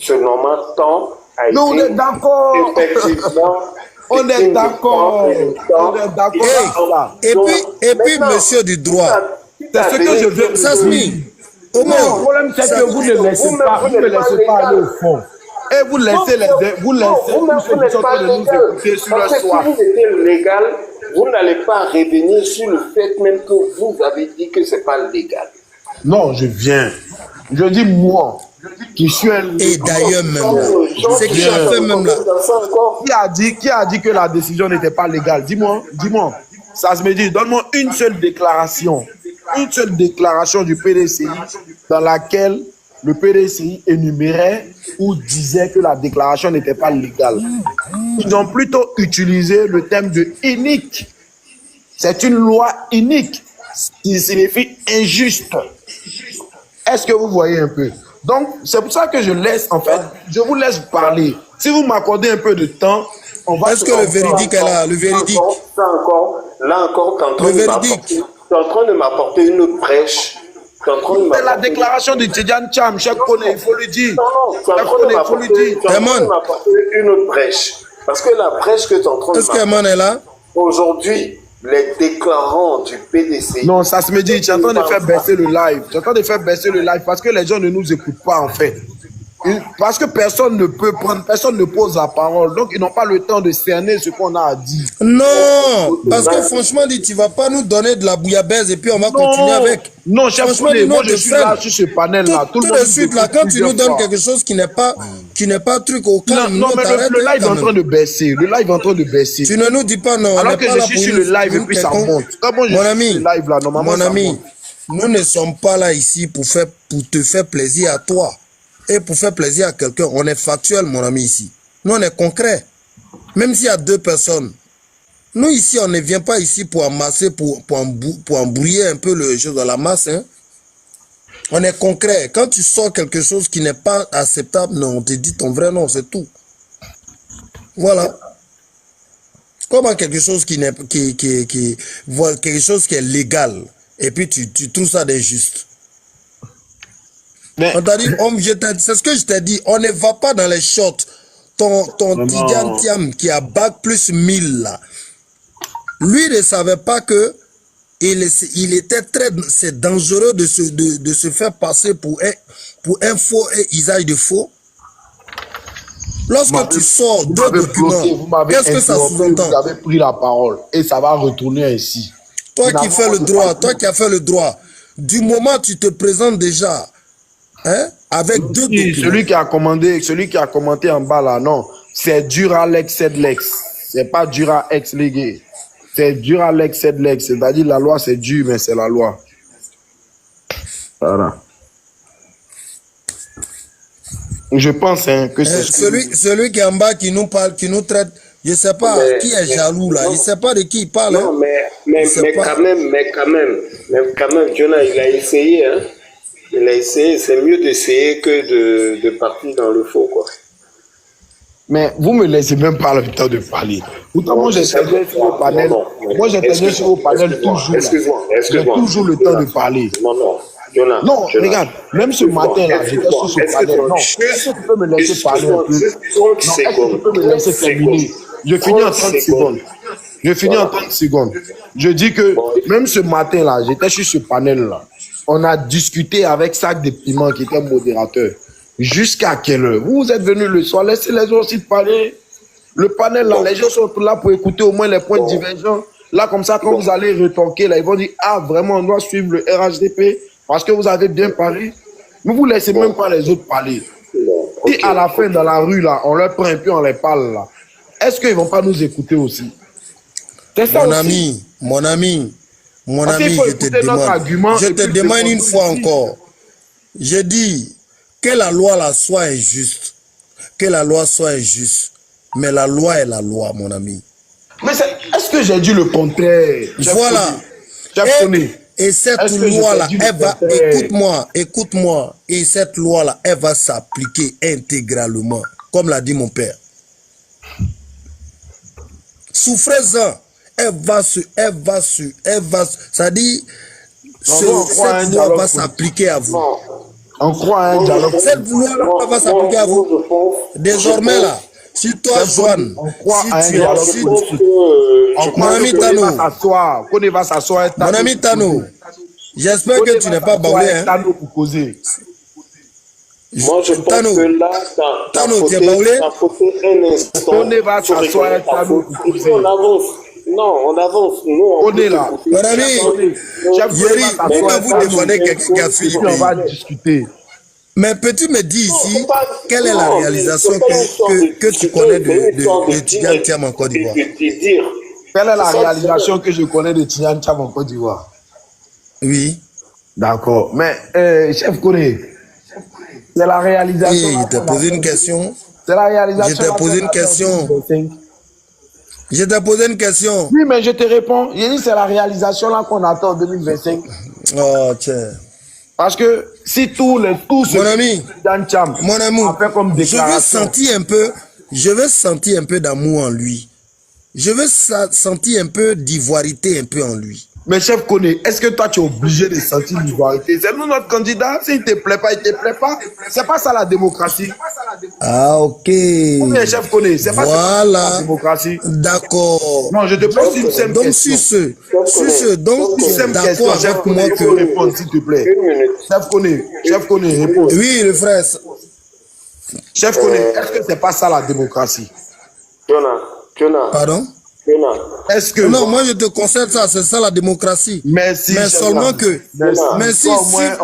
ce nommant Tant a Mais on été est d'accord. effectivement... On est d'accord. On est d'accord. Et puis, monsieur du droit, C'est ce que je veux ça se met. Au Non, le moins, problème c'est que vous ne laissez pas, vous ne laissez pas aller au fond. Et vous laissez tous ceux qui sont en train de nous écouter sur Parce le que si soir. vous étiez légal, vous n'allez pas revenir sur le fait même que vous avez dit que c'est pas légal. Non, je viens. Je dis moi, qui suis un... et d'ailleurs même, c'est que tu as fait même là. Qui a dit que la décision n'était pas légale? Dis-moi. Ça se me dit, donne-moi une seule déclaration du PDCI dans laquelle le PDCI énumérait ou disait que la déclaration n'était pas légale. Ils ont plutôt utilisé le terme de inique. C'est une loi inique, qui signifie injuste. Est-ce que vous voyez un peu? Donc, c'est pour ça que je vous laisse parler. Si vous m'accordez un peu de temps, on va... Est-ce que le véridique est là? Le véridique. Là encore, tu es en train de m'apporter une brèche. C'est la déclaration de Tidjane Cham, chaque connaît, il faut le dire. Non, tu es en train de m'apporter une brèche. Parce que la brèche que tu es en train de m'apporter... Est-ce qu'Eman est là? Aujourd'hui, les déclarants du PDCI... Non, ça se me dit, tu es en train de faire baisser le live. Tu es en train de faire baisser le live parce que les gens ne nous écoutent pas en fait. Parce que personne ne peut prendre, personne ne pose la parole. Donc, ils n'ont pas le temps de cerner ce qu'on a à dire. Non, parce que franchement, dit, tu vas pas nous donner de la bouillabaisse et puis on va continuer avec. Non, chef, moi je suis là sur ce panel-là. Tout de suite, là, quand tu nous donnes quelque chose qui n'est pas truc au calme, non, mais le live est en train de baisser. Le live est en train de baisser. Tu ne nous dis pas non. Alors que je suis sur le live et puis ça monte. Mon ami, mon ami, nous ne sommes pas là ici pour te faire plaisir à toi. Et pour faire plaisir à quelqu'un, on est factuel, mon ami, ici. Nous, on est concret. Même s'il y a deux personnes. Nous, ici, on ne vient pas ici pour amasser, pour embrouiller un peu le jeu de la masse. Hein. On est concret. Quand tu sors quelque chose qui n'est pas acceptable, non, on te dit ton vrai nom, c'est tout. Voilà. Comment quelque chose qui est légal, et puis tu trouves ça d'injuste. On t'a dit, c'est ce que je t'ai dit, on ne va pas dans les shorts. Ton Tidjane Thiam qui a bac plus 1000 là, lui ne savait pas que c'est dangereux de se faire passer pour un faux usage de faux. Lorsque tu sors deux documents, qu'est-ce que ça sous-entend? Vous avez pris la parole et ça va retourner ainsi. Toi qui fais le droit, toi qui as fait le droit, du moment où tu te présentes déjà, hein, avec deux documents. Celui qui a commenté en bas là, non, c'est Duralex Sedlex. C'est pas Duraex légué. C'est Duralex Sedlex. C'est-à-dire la loi c'est dur, mais c'est la loi. Voilà. Je pense hein, que c'est celui qui est en bas qui nous parle, qui nous traite, je ne sais pas qui est jaloux là, il ne sait pas de qui il parle. Non, mais quand même, Jonah, il a essayé, hein. Il a essayé, c'est mieux d'essayer que de partir dans le faux, quoi. Mais vous me laissez même pas le temps de parler. Pourtant, moi, j'interviens sur le panel. Moi, j'interviens sur le panel toujours. J'ai toujours le temps de parler. Non, regarde, même ce matin-là, j'étais sur ce panel. Non, est-ce que tu peux me laisser parler un peu? Non, est-ce que tu peux me laisser terminer? Je finis en 30 secondes. Je finis en 30 secondes. Je dis que même ce matin-là, j'étais sur ce panel-là. On a discuté avec Sac de Piment qui était modérateur. Jusqu'à quelle heure? Vous êtes venus le soir, laissez les gens aussi parler. Le panel, là, les gens sont là pour écouter au moins les points divergents. Là, comme ça, quand vous allez retorquer, là, ils vont dire, ah, vraiment, on doit suivre le RHDP parce que vous avez bien parlé. Ne vous laissez même pas les autres parler. Et à la fin, dans la rue, là, on leur prend et puis on les parle, là. Est-ce qu'ils ne vont pas nous écouter aussi? C'est ça aussi. Mon ami, Parce qu'il faut écouter notre argument je et te puis demande une défendre fois aussi. encore. Je dis que la loi là soit injuste. Que la loi soit injuste. Mais la loi est la loi, mon ami. Mais est-ce que j'ai dit le contraire? Voilà. Et cette loi-là, elle va, écoute-moi, et cette loi-là, elle va s'appliquer intégralement, comme l'a dit mon père. Souffrez-en, ça dit, cette loi va s'appliquer à vous. On croit à un dialogue. Cette loi va s'appliquer à vous. Désormais, là, si toi, Joanne, mon ami Tano, mon ami Tano, j'espère que tu n'es pas baoulé, hein. Moi, je pense que là, Tano, tu es baoulé? un instant. On va s'asseoir, Tano, on avance. Non, on avance. Nous, on est là. Mon ami, Yeri, pourquoi vous demandez quelqu'un qui a fui le pays? On va discuter. Mais peux-tu me dire ici, quelle est la réalisation que tu connais de Tidiane Thiam en Côte d'Ivoire? Quelle est la réalisation que je connais de Tidiane Thiam en Côte d'Ivoire? Oui. D'accord. Mais, chef Kone, c'est la réalisation. Oui, je t'ai posé une question. C'est la réalisation. Je t'ai posé une question. Je t'ai posé une question. Oui, mais je te réponds. J'ai dit c'est la réalisation là qu'on attend en 2025. Oh, tiens. Parce que si tout mon ami, mon amour, comme je veux sentir un peu d'amour en lui. Je veux sentir un peu d'ivoirité un peu en lui. Mais chef Kone, est-ce que toi tu es obligé de sentir l'ivoirité? C'est nous notre candidat. S'il ne te plaît pas, il ne te plaît pas. C'est pas ça la démocratie. Ah, ok. Mais chef Kone, c'est pas ça la démocratie. D'accord. Non, je te pose une simple question. Donc tu es d'accord avec moi que... Réponds, s'il te plaît. Chef Kone, réponds. Oui, le frère. Chef Kone, est-ce que c'est pas ça la démocratie? Jonah. Pardon? Est-ce que... Non, moi je te conseille ça, c'est ça la démocratie. Merci. Mais seulement que... Mais si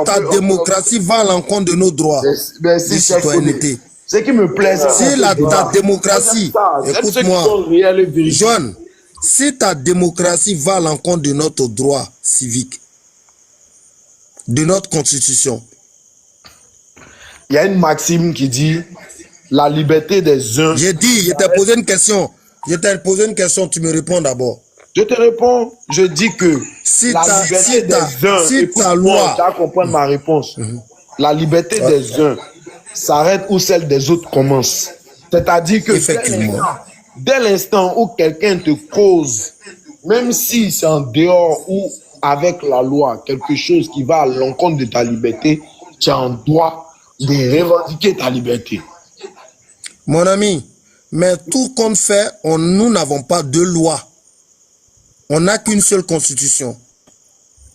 ta démocratie va à l'encontre de nos droits de citoyenneté. Ce qui me plaît, si ta démocratie... Écoute-moi, John, si ta démocratie va à l'encontre de notre droit civique, de notre constitution... Il y a une maxime qui dit la liberté des uns... J'ai dit, je t'ai posé une question. Je t'ai posé une question, tu me réponds d'abord. Je te réponds, je dis que la liberté des uns, si ta loi... Tu vas comprendre ma réponse. La liberté des uns s'arrête où celle des autres commence. C'est-à-dire que dès l'instant où quelqu'un te cause, même si c'est en dehors ou avec la loi, quelque chose qui va à l'encontre de ta liberté, tu as en droit de revendiquer ta liberté. Mon ami, mais tout compte fait, nous n'avons pas de loi. On n'a qu'une seule constitution.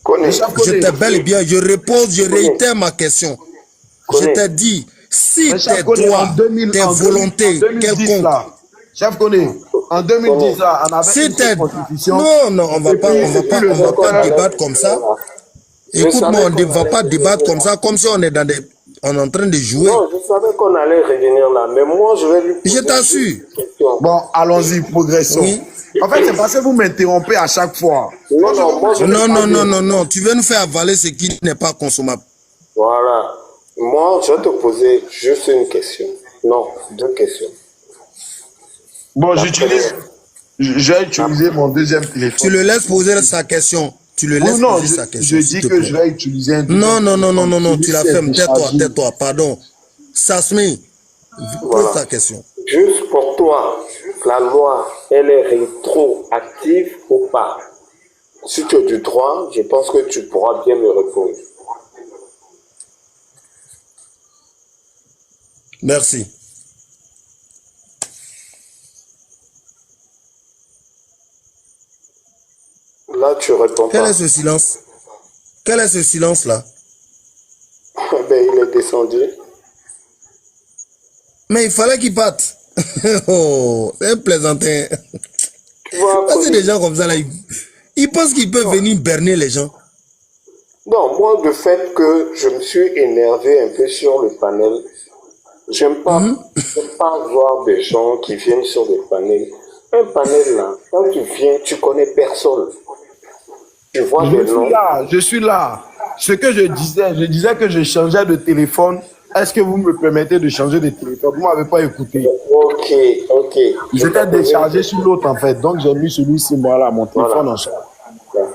Je t'ai bel et bien, je réitère ma question. Je t'ai dit, si tes droits, tes volontés, quelconque... Chef Kone, en 2010, là, on avait une constitution... Non, on va pas débattre comme ça. Écoute-moi, on ne va pas débattre comme ça, comme si on est en train de jouer. Non, je savais qu'on allait revenir là, mais moi, je vais lui poser... Je t'assure. Bon, allons-y, progressons. Oui. En fait, c'est parce que vous m'interrompez à chaque fois. Non, tu veux nous faire avaler ce qui n'est pas consommable. Voilà. Moi, je vais te poser juste une question. Non, deux questions. Bon, j'ai utilisé mon deuxième téléphone. Tu le laisses poser sa question. Tu le Oui, laisses non, poser sa question. je s'il dis te que plaît. je vais utiliser un Non, non, non, non, non, non, tu la fermes. Tais-toi, décharger. tais-toi, pardon. Sasmi, pose Voilà. ta question. Juste pour toi, la loi, elle est rétroactive ou pas? Si tu as du droit, je pense que tu pourras bien me répondre. Merci. Là, tu réponds Quel pas. est ce silence? Quel est ce silence-là? Ben, il est descendu. Mais il fallait qu'il parte. Oh, c'est un plaisantin. Tu vois, Parce que des gens comme ça, là, ils pensent qu'ils peuvent venir berner les gens. non, moi, le fait que je me suis énervé un peu sur le panel, j'aime pas voir des gens qui viennent sur des panels. Un panel là, quand tu viens, tu connais personne. Tu vois des noms. Je suis là. Ce que je disais que je changeais de téléphone. Est-ce que vous me permettez de changer de téléphone? Vous ne m'avez pas écouté. Ok, ok. J'étais déchargé sur l'autre en fait. Donc j'ai mis celui-ci, voilà, mon téléphone en charge.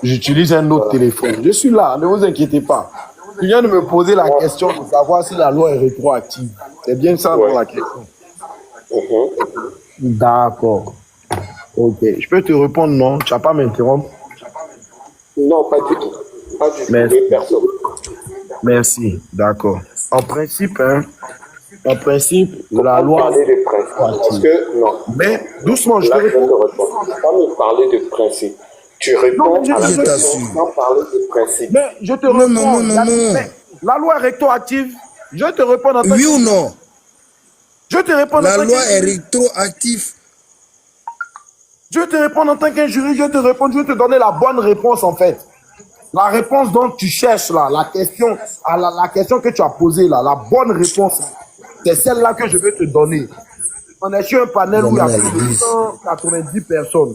J'utilise un autre téléphone. Je suis là, ne vous inquiétez pas. Tu viens de me poser la question de savoir si la loi est rétroactive. C'est bien ça dans la question. D'accord. Ok. Je peux te répondre non? Tu n'as pas à m'interrompre? Non, pas du tout. Pas du tout. Merci. Les personnes. Merci. D'accord. En principe, la loi. Parler de principe. Parce que, non. Mais doucement, je Là, te je vais te réponds. répondre. Pas me parler de principe. Tu réponds Non, mais à la je question t'assure. sans parler de principe. Mais je te Non, réponds. non, non, non, non. Mais la loi est rétroactive. Je te réponds en tant Oui ou non? Je te réponds La en tant loi est qu'injuriste. rétroactive. Je te réponds en tant qu'injuriste. Je vais te donner la bonne réponse en fait. La réponse dont tu cherches là, la question que tu as posée là, la bonne réponse, c'est celle-là que je vais te donner. On est sur un panel où il y a plus de 190 personnes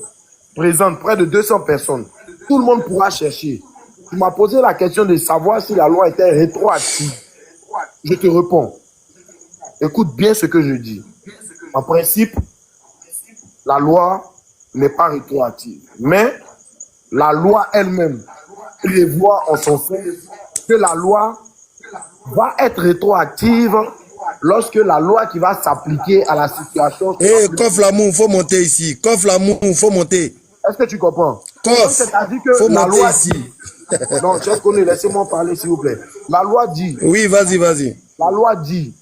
présentes, près de 200 personnes. Tout le monde pourra chercher. Tu m'as posé la question de savoir si la loi était rétroactive. Je te réponds. Écoute bien ce que je dis. En principe, la loi n'est pas rétroactive. Mais la loi elle-même prévoit en son sein que la loi va être rétroactive lorsque la loi qui va s'appliquer à la situation... Eh, Kof l'amour, faut monter ici. Kof l'amour, faut monter. Est-ce que tu comprends? Kof, C'est-à-dire faut que la monter loi ici. dit... Non, je connais, laissez-moi parler s'il vous plaît. La loi dit... Oui, vas-y, vas-y. La loi dit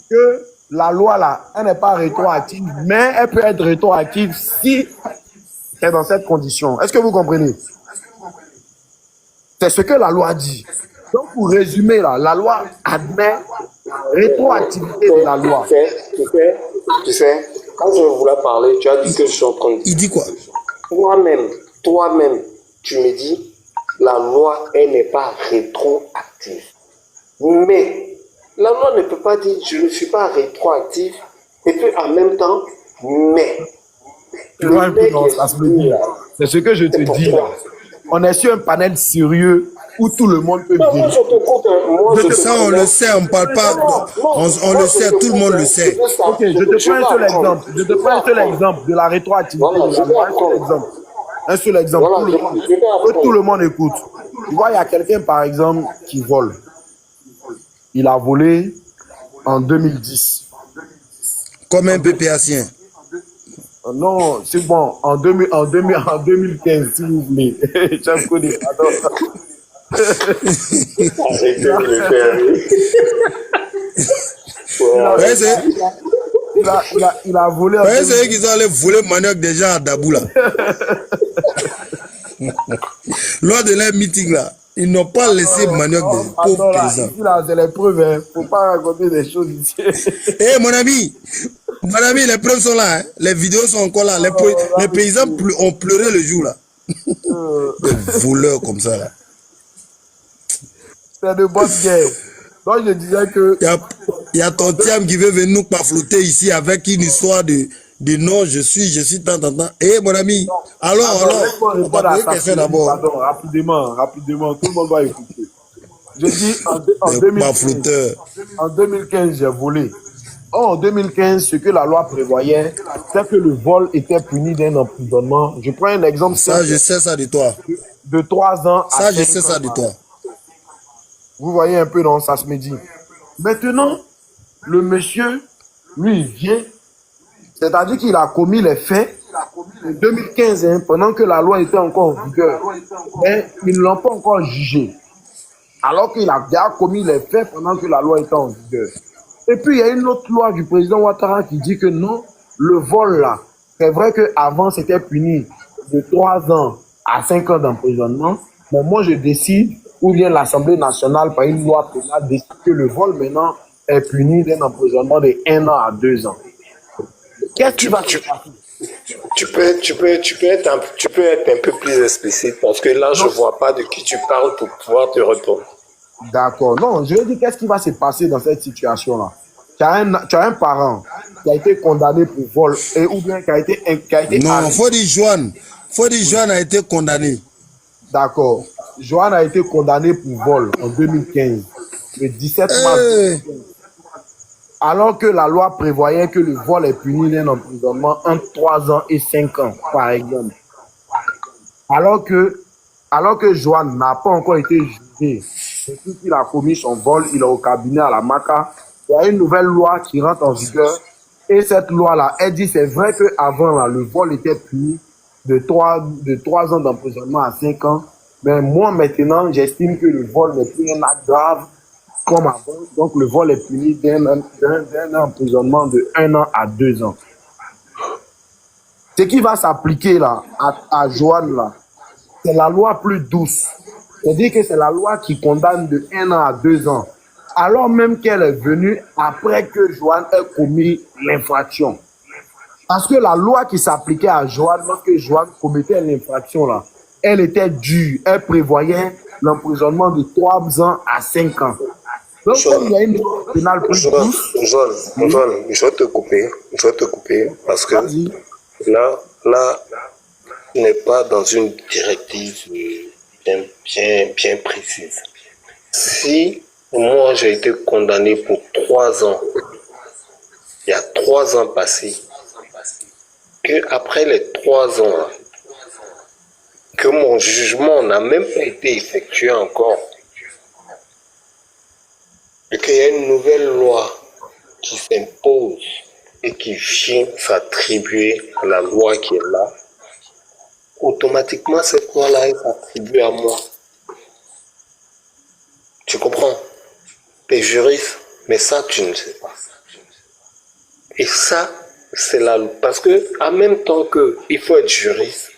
que la loi là, elle n'est pas rétroactive, mais elle peut être rétroactive si c'est dans cette condition. Est-ce que vous comprenez? C'est ce que la loi dit. Donc pour résumer là, la loi admet la rétroactivité de la loi. Tu sais, quand je voulais parler, tu as dit que je suis en train de... Il dit quoi? Toi-même, tu me dis, la loi, elle n'est pas rétroactive. Mais la loi ne peut pas dire, je ne suis pas rétroactive, et puis en même temps, mais. Tu vois un peu, non, ça se me dit. C'est ce que je te dis là. On est sur un panel sérieux où tout le monde peut Non, moi, dire. je te compte, moi, je te Ça, on le sait, on parle pas. On le sait, tout le monde le sait. Ok, je te prends un seul exemple. Je te prends un seul exemple de la rétroactivité de la loi. Un seul exemple. Un seul exemple. Tout le monde écoute. Tu vois, il y a quelqu'un, par exemple, qui vole. Il a volé en 2010. Comme un PPAcien. Non, c'est bon. En 2015, si vous voulez. Je connais. Arrêtez de le faire. Ouais, c'est Il a volé en ouais, c'est eux qui sont allés voler manioc des gens à Dabou là. Lors de leur meeting là, ils n'ont pas laissé manioc des pauvres paysans. Ici, là, c'est les preuves. Hein. Faut pas raconter des choses ici. Eh mon ami, les preuves sont là, hein. Les vidéos sont encore là. Les paysans ont pleuré le jour là. Des voleurs comme ça là. C'est de bonnes guerres. Donc je disais que... Il y a ton Tiam qui veut venir nous pafloter ici avec une histoire de non, je suis tant. Eh mon ami, alors, on va poser une question d'abord. Pardon, rapidement, tout le monde va écouter. Je dis en 2015, j'ai volé. En 2015, ce que la loi prévoyait, c'est que le vol était puni d'un emprisonnement. Je prends un exemple Ça, je sais ça de toi. de 3 ans à Ça, je 5 sais ça de ans. toi. Vous voyez un peu, non, ça se me dit. Maintenant, le monsieur, lui, il vient, c'est-à-dire qu'il a commis les faits en 2015, hein, pendant que la loi était encore en vigueur. Mais ils ne l'ont pas encore jugé. Alors qu'il a déjà commis les faits pendant que la loi était en vigueur. Et puis, il y a une autre loi du président Ouattara qui dit que non, le vol là, c'est vrai qu'avant c'était puni de 3 ans à 5 ans d'emprisonnement, mais moi je décide, ou bien l'Assemblée nationale par une loi pénale décide que le vol maintenant est puni d'un emprisonnement de 1 an à 2 ans. Qu'est-ce qui va se passer? Tu peux être un peu plus explicite parce que là, je ne vois pas de qui tu parles pour pouvoir te répondre. D'accord. Non, je veux dire, qu'est-ce qui va se passer dans cette situation-là? Tu as un parent qui a été condamné pour vol et ou bien qui a été Non, arrêté. faut dire Joanne. Faut dire Joanne a été condamné. D'accord. Joanne a été condamné pour vol en 2015, le 17 mars. Alors que la loi prévoyait que le vol est puni d'un emprisonnement entre 3 ans et 5 ans, par exemple. Alors que Joanne n'a pas encore été jugé, depuis qu'il a commis son vol, il est au cabinet à la Maca. Il y a une nouvelle loi qui rentre en vigueur. Et cette loi-là, elle dit c'est vrai qu'avant, le vol était puni de 3 ans d'emprisonnement à 5 ans. Mais moi, maintenant, j'estime que le vol n'est plus un acte grave comme avant. Donc, le vol est puni d'un emprisonnement de 1 an à 2 ans. Ce qui va s'appliquer là, à Joanne, là, c'est la loi plus douce. C'est-à-dire que c'est la loi qui condamne de 1 an à 2 ans. Alors même qu'elle est venue après que Joanne ait commis l'infraction. Parce que la loi qui s'appliquait à Joanne, lorsque Joanne commettait l'infraction là, elle était dure. Elle prévoyait l'emprisonnement de 3 ans à 5 ans. Donc, comme il y a une loi pénale plus douce... John, je vais te couper parce que là, tu n'es pas dans une directive bien précise. Si moi j'ai été condamné pour 3 ans, il y a 3 ans passés, que après les 3 ans, que mon jugement n'a même pas été effectué encore, et qu'il y a une nouvelle loi qui s'impose et qui vient s'attribuer à la loi qui est là, automatiquement cette loi-là est attribuée à moi. Tu comprends? T'es juriste, mais ça tu ne sais pas. Et ça, c'est là, parce que en même temps que il faut être juriste,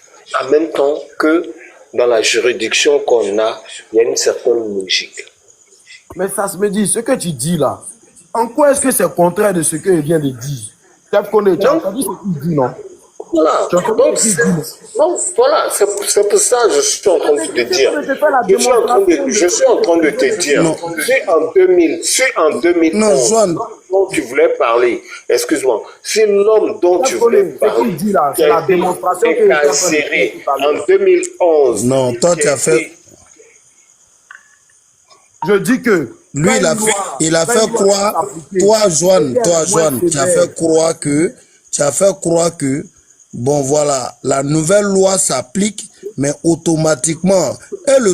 en même temps que dans la juridiction qu'on a, il y a une certaine logique. Mais ça se me dit, ce que tu dis là, en quoi est-ce que c'est contraire de ce que je viens de dire? Tu as entendu ce qu'il dit, non? Voilà, donc voilà, c'est pour ça que je suis en train de te dire. Je suis en train de te dire. C'est en 2011 dont tu voulais parler. Excuse-moi. C'est l'homme dont tu voulais parler. C'est la démonstration qui a été incarcéré en 2011. Non, toi tu as fait... Je dis que... Lui, il a fait croire... Toi, Joanne, tu as fait croire que... Bon, voilà, la nouvelle loi s'applique, mais automatiquement, et le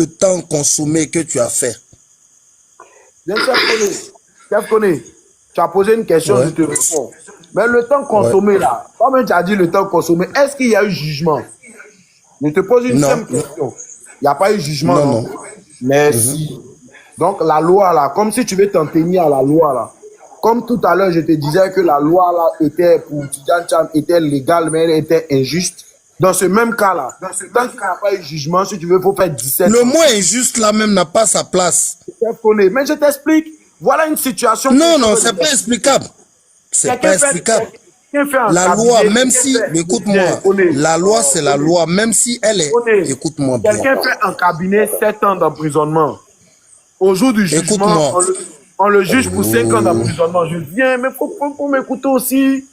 temps consommé que tu as fait. Bien sûr, tu as posé une question, je te réponds. Mais le temps consommé là, comme tu as dit le temps consommé, est-ce qu'il y a eu jugement? Je te pose une simple question. Il n'y a pas eu jugement, non? Mais si. Donc la loi là, comme si tu veux t'en tenir à la loi là. Comme tout à l'heure, je te disais que la loi là était pour Tidjane Tcham était légale, mais elle était injuste. Dans ce même cas là, tant qu'il n'y a pas eu jugement, si tu veux, il faut faire 17 ans. Le mot injuste là même n'a pas sa place. Mais je t'explique. Voilà une situation. Non, c'est pas explicable. C'est pas explicable. La loi, même si, écoute-moi, la loi c'est la loi, même si elle est, écoute-moi bien. Quelqu'un fait un cabinet 7 ans d'emprisonnement. Au jour du jugement, on le juge pour 5 ans d'emprisonnement. Je viens, mais faut m'écouter aussi.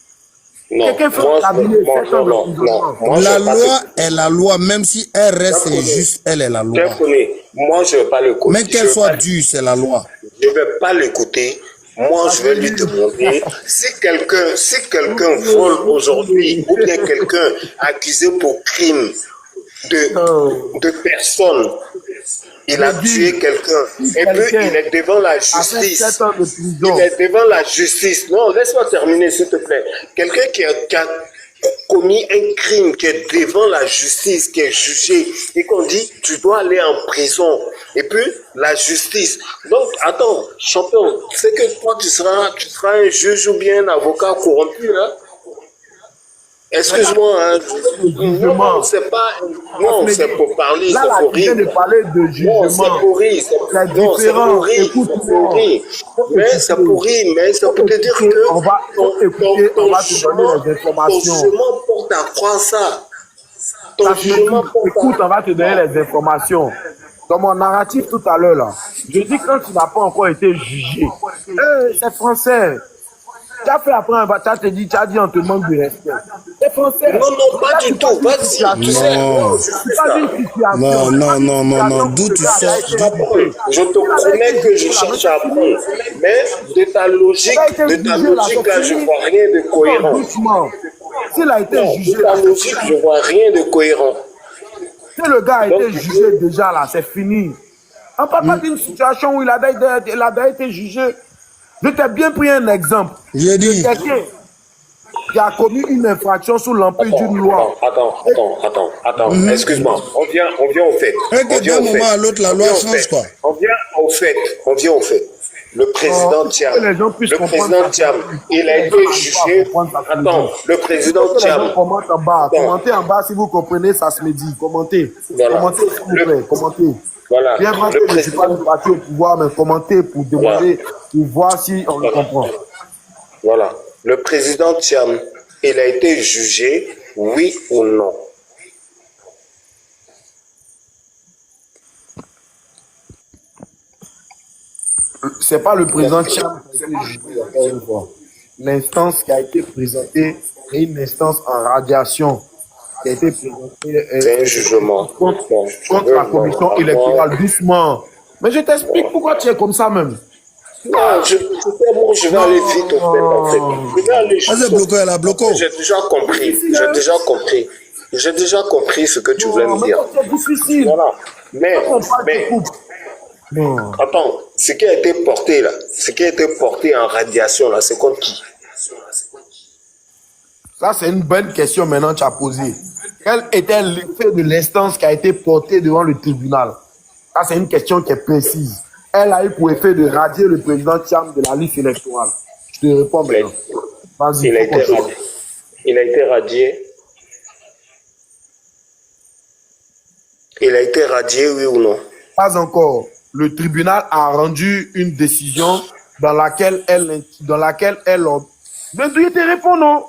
Quelqu'un fait un cabinet 7 ans d'emprisonnement. La loi est la loi, même si elle reste injuste, elle est la loi. Moi, je ne vais pas l'écouter. Mais qu'elle soit dure, c'est la loi. Je ne vais pas l'écouter. moi je vais lui demander si quelqu'un vole aujourd'hui ou bien quelqu'un accusé pour crime de personne, il a tué quelqu'un et puis il est devant la justice. Il est devant la justice. Non, laisse-moi terminer s'il te plaît. Quelqu'un qui a commis un crime, qui est devant la justice, qui est jugé, et qu'on dit tu dois aller en prison. Et puis la justice. Donc attends, champion, c'est que toi tu seras un juge ou bien un avocat corrompu là. Excuse-moi, hein. Non, c'est pas. Non, c'est pour parler, là, c'est pour rire. de parler de jugement. Non, c'est pour rire. Non, c'est pour rire. C'est pour rire. Mais c'est pour rire, mais c'est pour te dire que on va écouter, on va te donner les informations. Ton jugement porte à croire ça. Ton jugement porte à... Écoute, on va te donner les informations. Dans mon narratif tout à l'heure, là, je dis quand tu n'as pas encore été jugé, c'est français. Tu as fait après un bataille, tu as dit on te manque de respect. C'est français. Non, pas du tout. Vas-y. Tu sais, Non, d'où tu sors. Je te promets que je cherche à apprendre. Mais de ta logique, là, je vois rien de cohérent. Doucement. S'il a été jugé. De ta logique, je vois rien de cohérent. Si le gars a été jugé déjà là, c'est fini. On parle pas d'une situation où il a été jugé. Je t'ai bien pris un exemple. J'ai dit. Quelqu'un qui a commis une infraction sous l'empire d'une loi. Attends. Excuse-moi. On vient au fait. D'un moment à l'autre, la loi change quoi. On vient au fait. Le président Thiam, il a été jugé. Attends, le président Thiam. Commentez en bas si vous comprenez, ça se me dit. Commentez. Voilà. Commentez s'il vous plaît. Commentez. Voilà. Bien vrai que je ne suis pas du parti au pouvoir, mais commentez pour demander, pour voir si on le comprend. Voilà. Le président Thiam, il a été jugé, oui ou non? C'est pas le président Thiam qui a été jugé, encore une fois. L'instance qui a été présentée est une instance en radiation qui a été présentée. C'est un jugement. Contre la commission électorale, doucement. Mais je t'explique pourquoi tu es comme ça même. Non, je vais aller vite au fait. Je vais aller juste. J'ai déjà compris ce que tu voulais me dire. C'est difficile. Voilà. Mais attends, ce qui a été porté là, ce qui a été porté en radiation là, c'est contre qui? Ça, c'est une bonne question maintenant que tu as posée. Quel était l'effet de l'instance qui a été portée devant le tribunal? Ça, c'est une question qui est précise. Elle a eu pour effet de radier le président Thiam de la liste électorale. Je te réponds maintenant. Vas-y. Il a été radié. Il a été radié, oui ou non? Pas encore. Le tribunal a rendu une décision dans laquelle elle mais tu te réponds, non?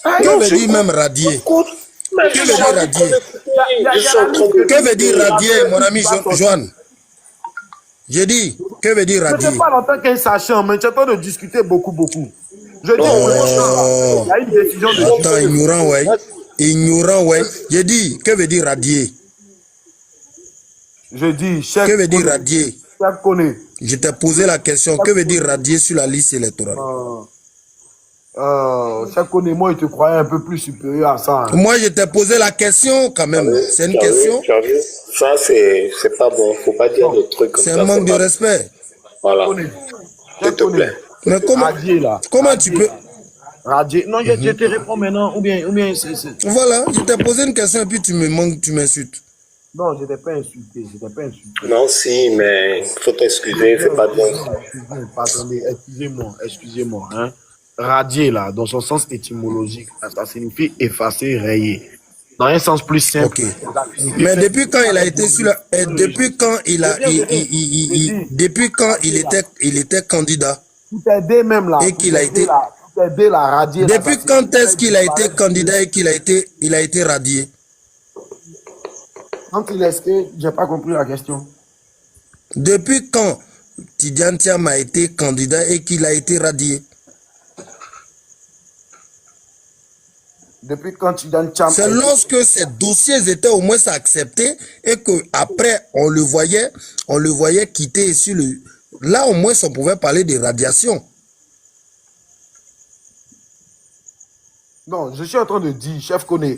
Que veut dire même radier? Que veut dire radier? Que veut dire radier, mon ami Joanne? J'ai dit, que veut dire radier? Je ne sais pas longtemps qu'un sachant, mais tu es en train de discuter beaucoup. Je dis, il y a une décision de... Attends, ignorant, ouais. J'ai dit, que veut dire radier? Je dis, que veut dire radier? Je t'ai posé la question, que veut dire radier sur la liste électorale? Moi, je te croyais un peu plus supérieur à ça. Hein. Moi, je t'ai posé la question quand même. C'est une question. Ça, c'est pas bon. Faut pas dire des trucs comme ça. C'est un manque de respect. Voilà. S'il te plaît. Mais comment tu peux... Radier. Non, je te réponds maintenant. Ou bien Voilà, je t'ai posé une question et puis tu m'insultes. Non, je t'ai pas insulté. Non, si, mais faut t'excuser, c'est pas bien. Pardonnez, excusez-moi. Hein. Radier, là, dans son sens étymologique, ça signifie effacer, rayer. Dans un sens plus simple. Okay. Mais depuis quand il a été sur la... Depuis quand il était candidat. Tout aidé même là. Et qu'il a été... radier. Depuis quand est-ce qu'il a été candidat et qu'il a été radié? Quand il est... J'ai pas compris la question. Depuis quand Tidjane Thiam a été candidat et qu'il a été radié? Depuis quand Tidjane Thiam... C'est lorsque ces dossiers étaient au moins acceptés et que après on le voyait quitter sur Là, au moins, on pouvait parler de radiation. Non, je suis en train de dire, chef Koné,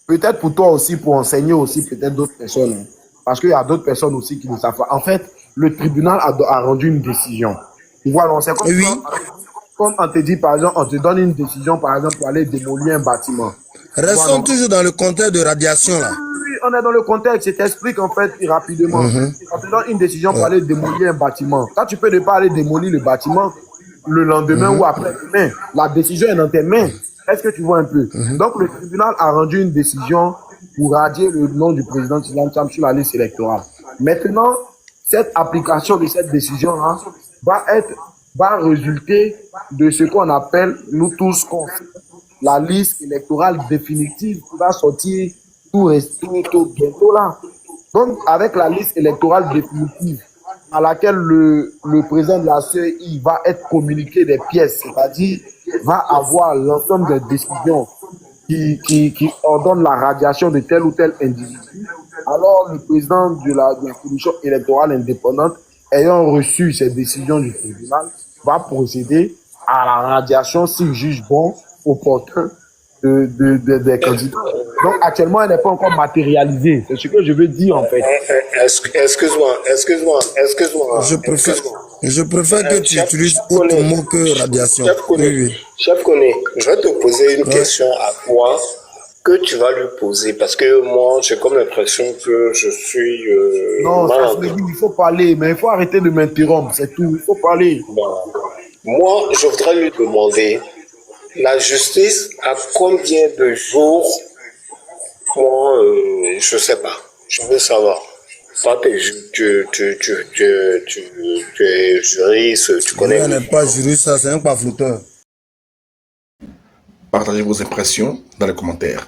peut-être pour toi aussi, pour enseigner aussi peut-être d'autres personnes, hein, parce qu'il y a d'autres personnes aussi qui ne savent pas. En fait, le tribunal a rendu une décision. Tu vois, non, c'est comme, Oui. comme on te dit, par exemple, on te donne une décision, par exemple, pour aller démolir un bâtiment. Restons toujours dans le contexte de radiation, là. Oui, on est dans le contexte. Je t'explique en fait rapidement. On te donne une décision pour aller démolir un bâtiment. Quand tu peux ne pas aller démolir le bâtiment le lendemain ou après-demain, la décision est dans tes mains. Est-ce que tu vois un peu? Donc le tribunal a rendu une décision pour radier le nom du président Tilan Cham sur la liste électorale. Maintenant, cette application de cette décision-là va résulter de ce qu'on appelle, nous tous, la liste électorale définitive qui va sortir tout bientôt là. Donc, avec la liste électorale définitive à laquelle le président de la CEI va être communiqué des pièces, c'est-à-dire va avoir l'ensemble des décisions qui ordonnent la radiation de tel ou tel individu, alors le président de la commission électorale indépendante, ayant reçu ces décisions du tribunal, va procéder à la radiation s'il juge bon, opportun des candidats. Donc actuellement, elle n'est pas encore matérialisée. C'est ce que je veux dire en fait. Excuse-moi. Je préfère que tu utilises autre mot que radiation. Chef Koné, je vais te poser une question à toi que tu vas lui poser parce que moi, j'ai comme l'impression que je suis non, mal ça, il faut parler, mais il faut arrêter de m'interrompre, c'est tout. Il faut parler. Bon. Moi, je voudrais lui demander, la justice a combien de jours? Moi, je sais pas. Je veux savoir. Toi, tu es juriste, tu connais. On n'est pas juriste, c'est un paflouteur. Partagez vos impressions dans les commentaires.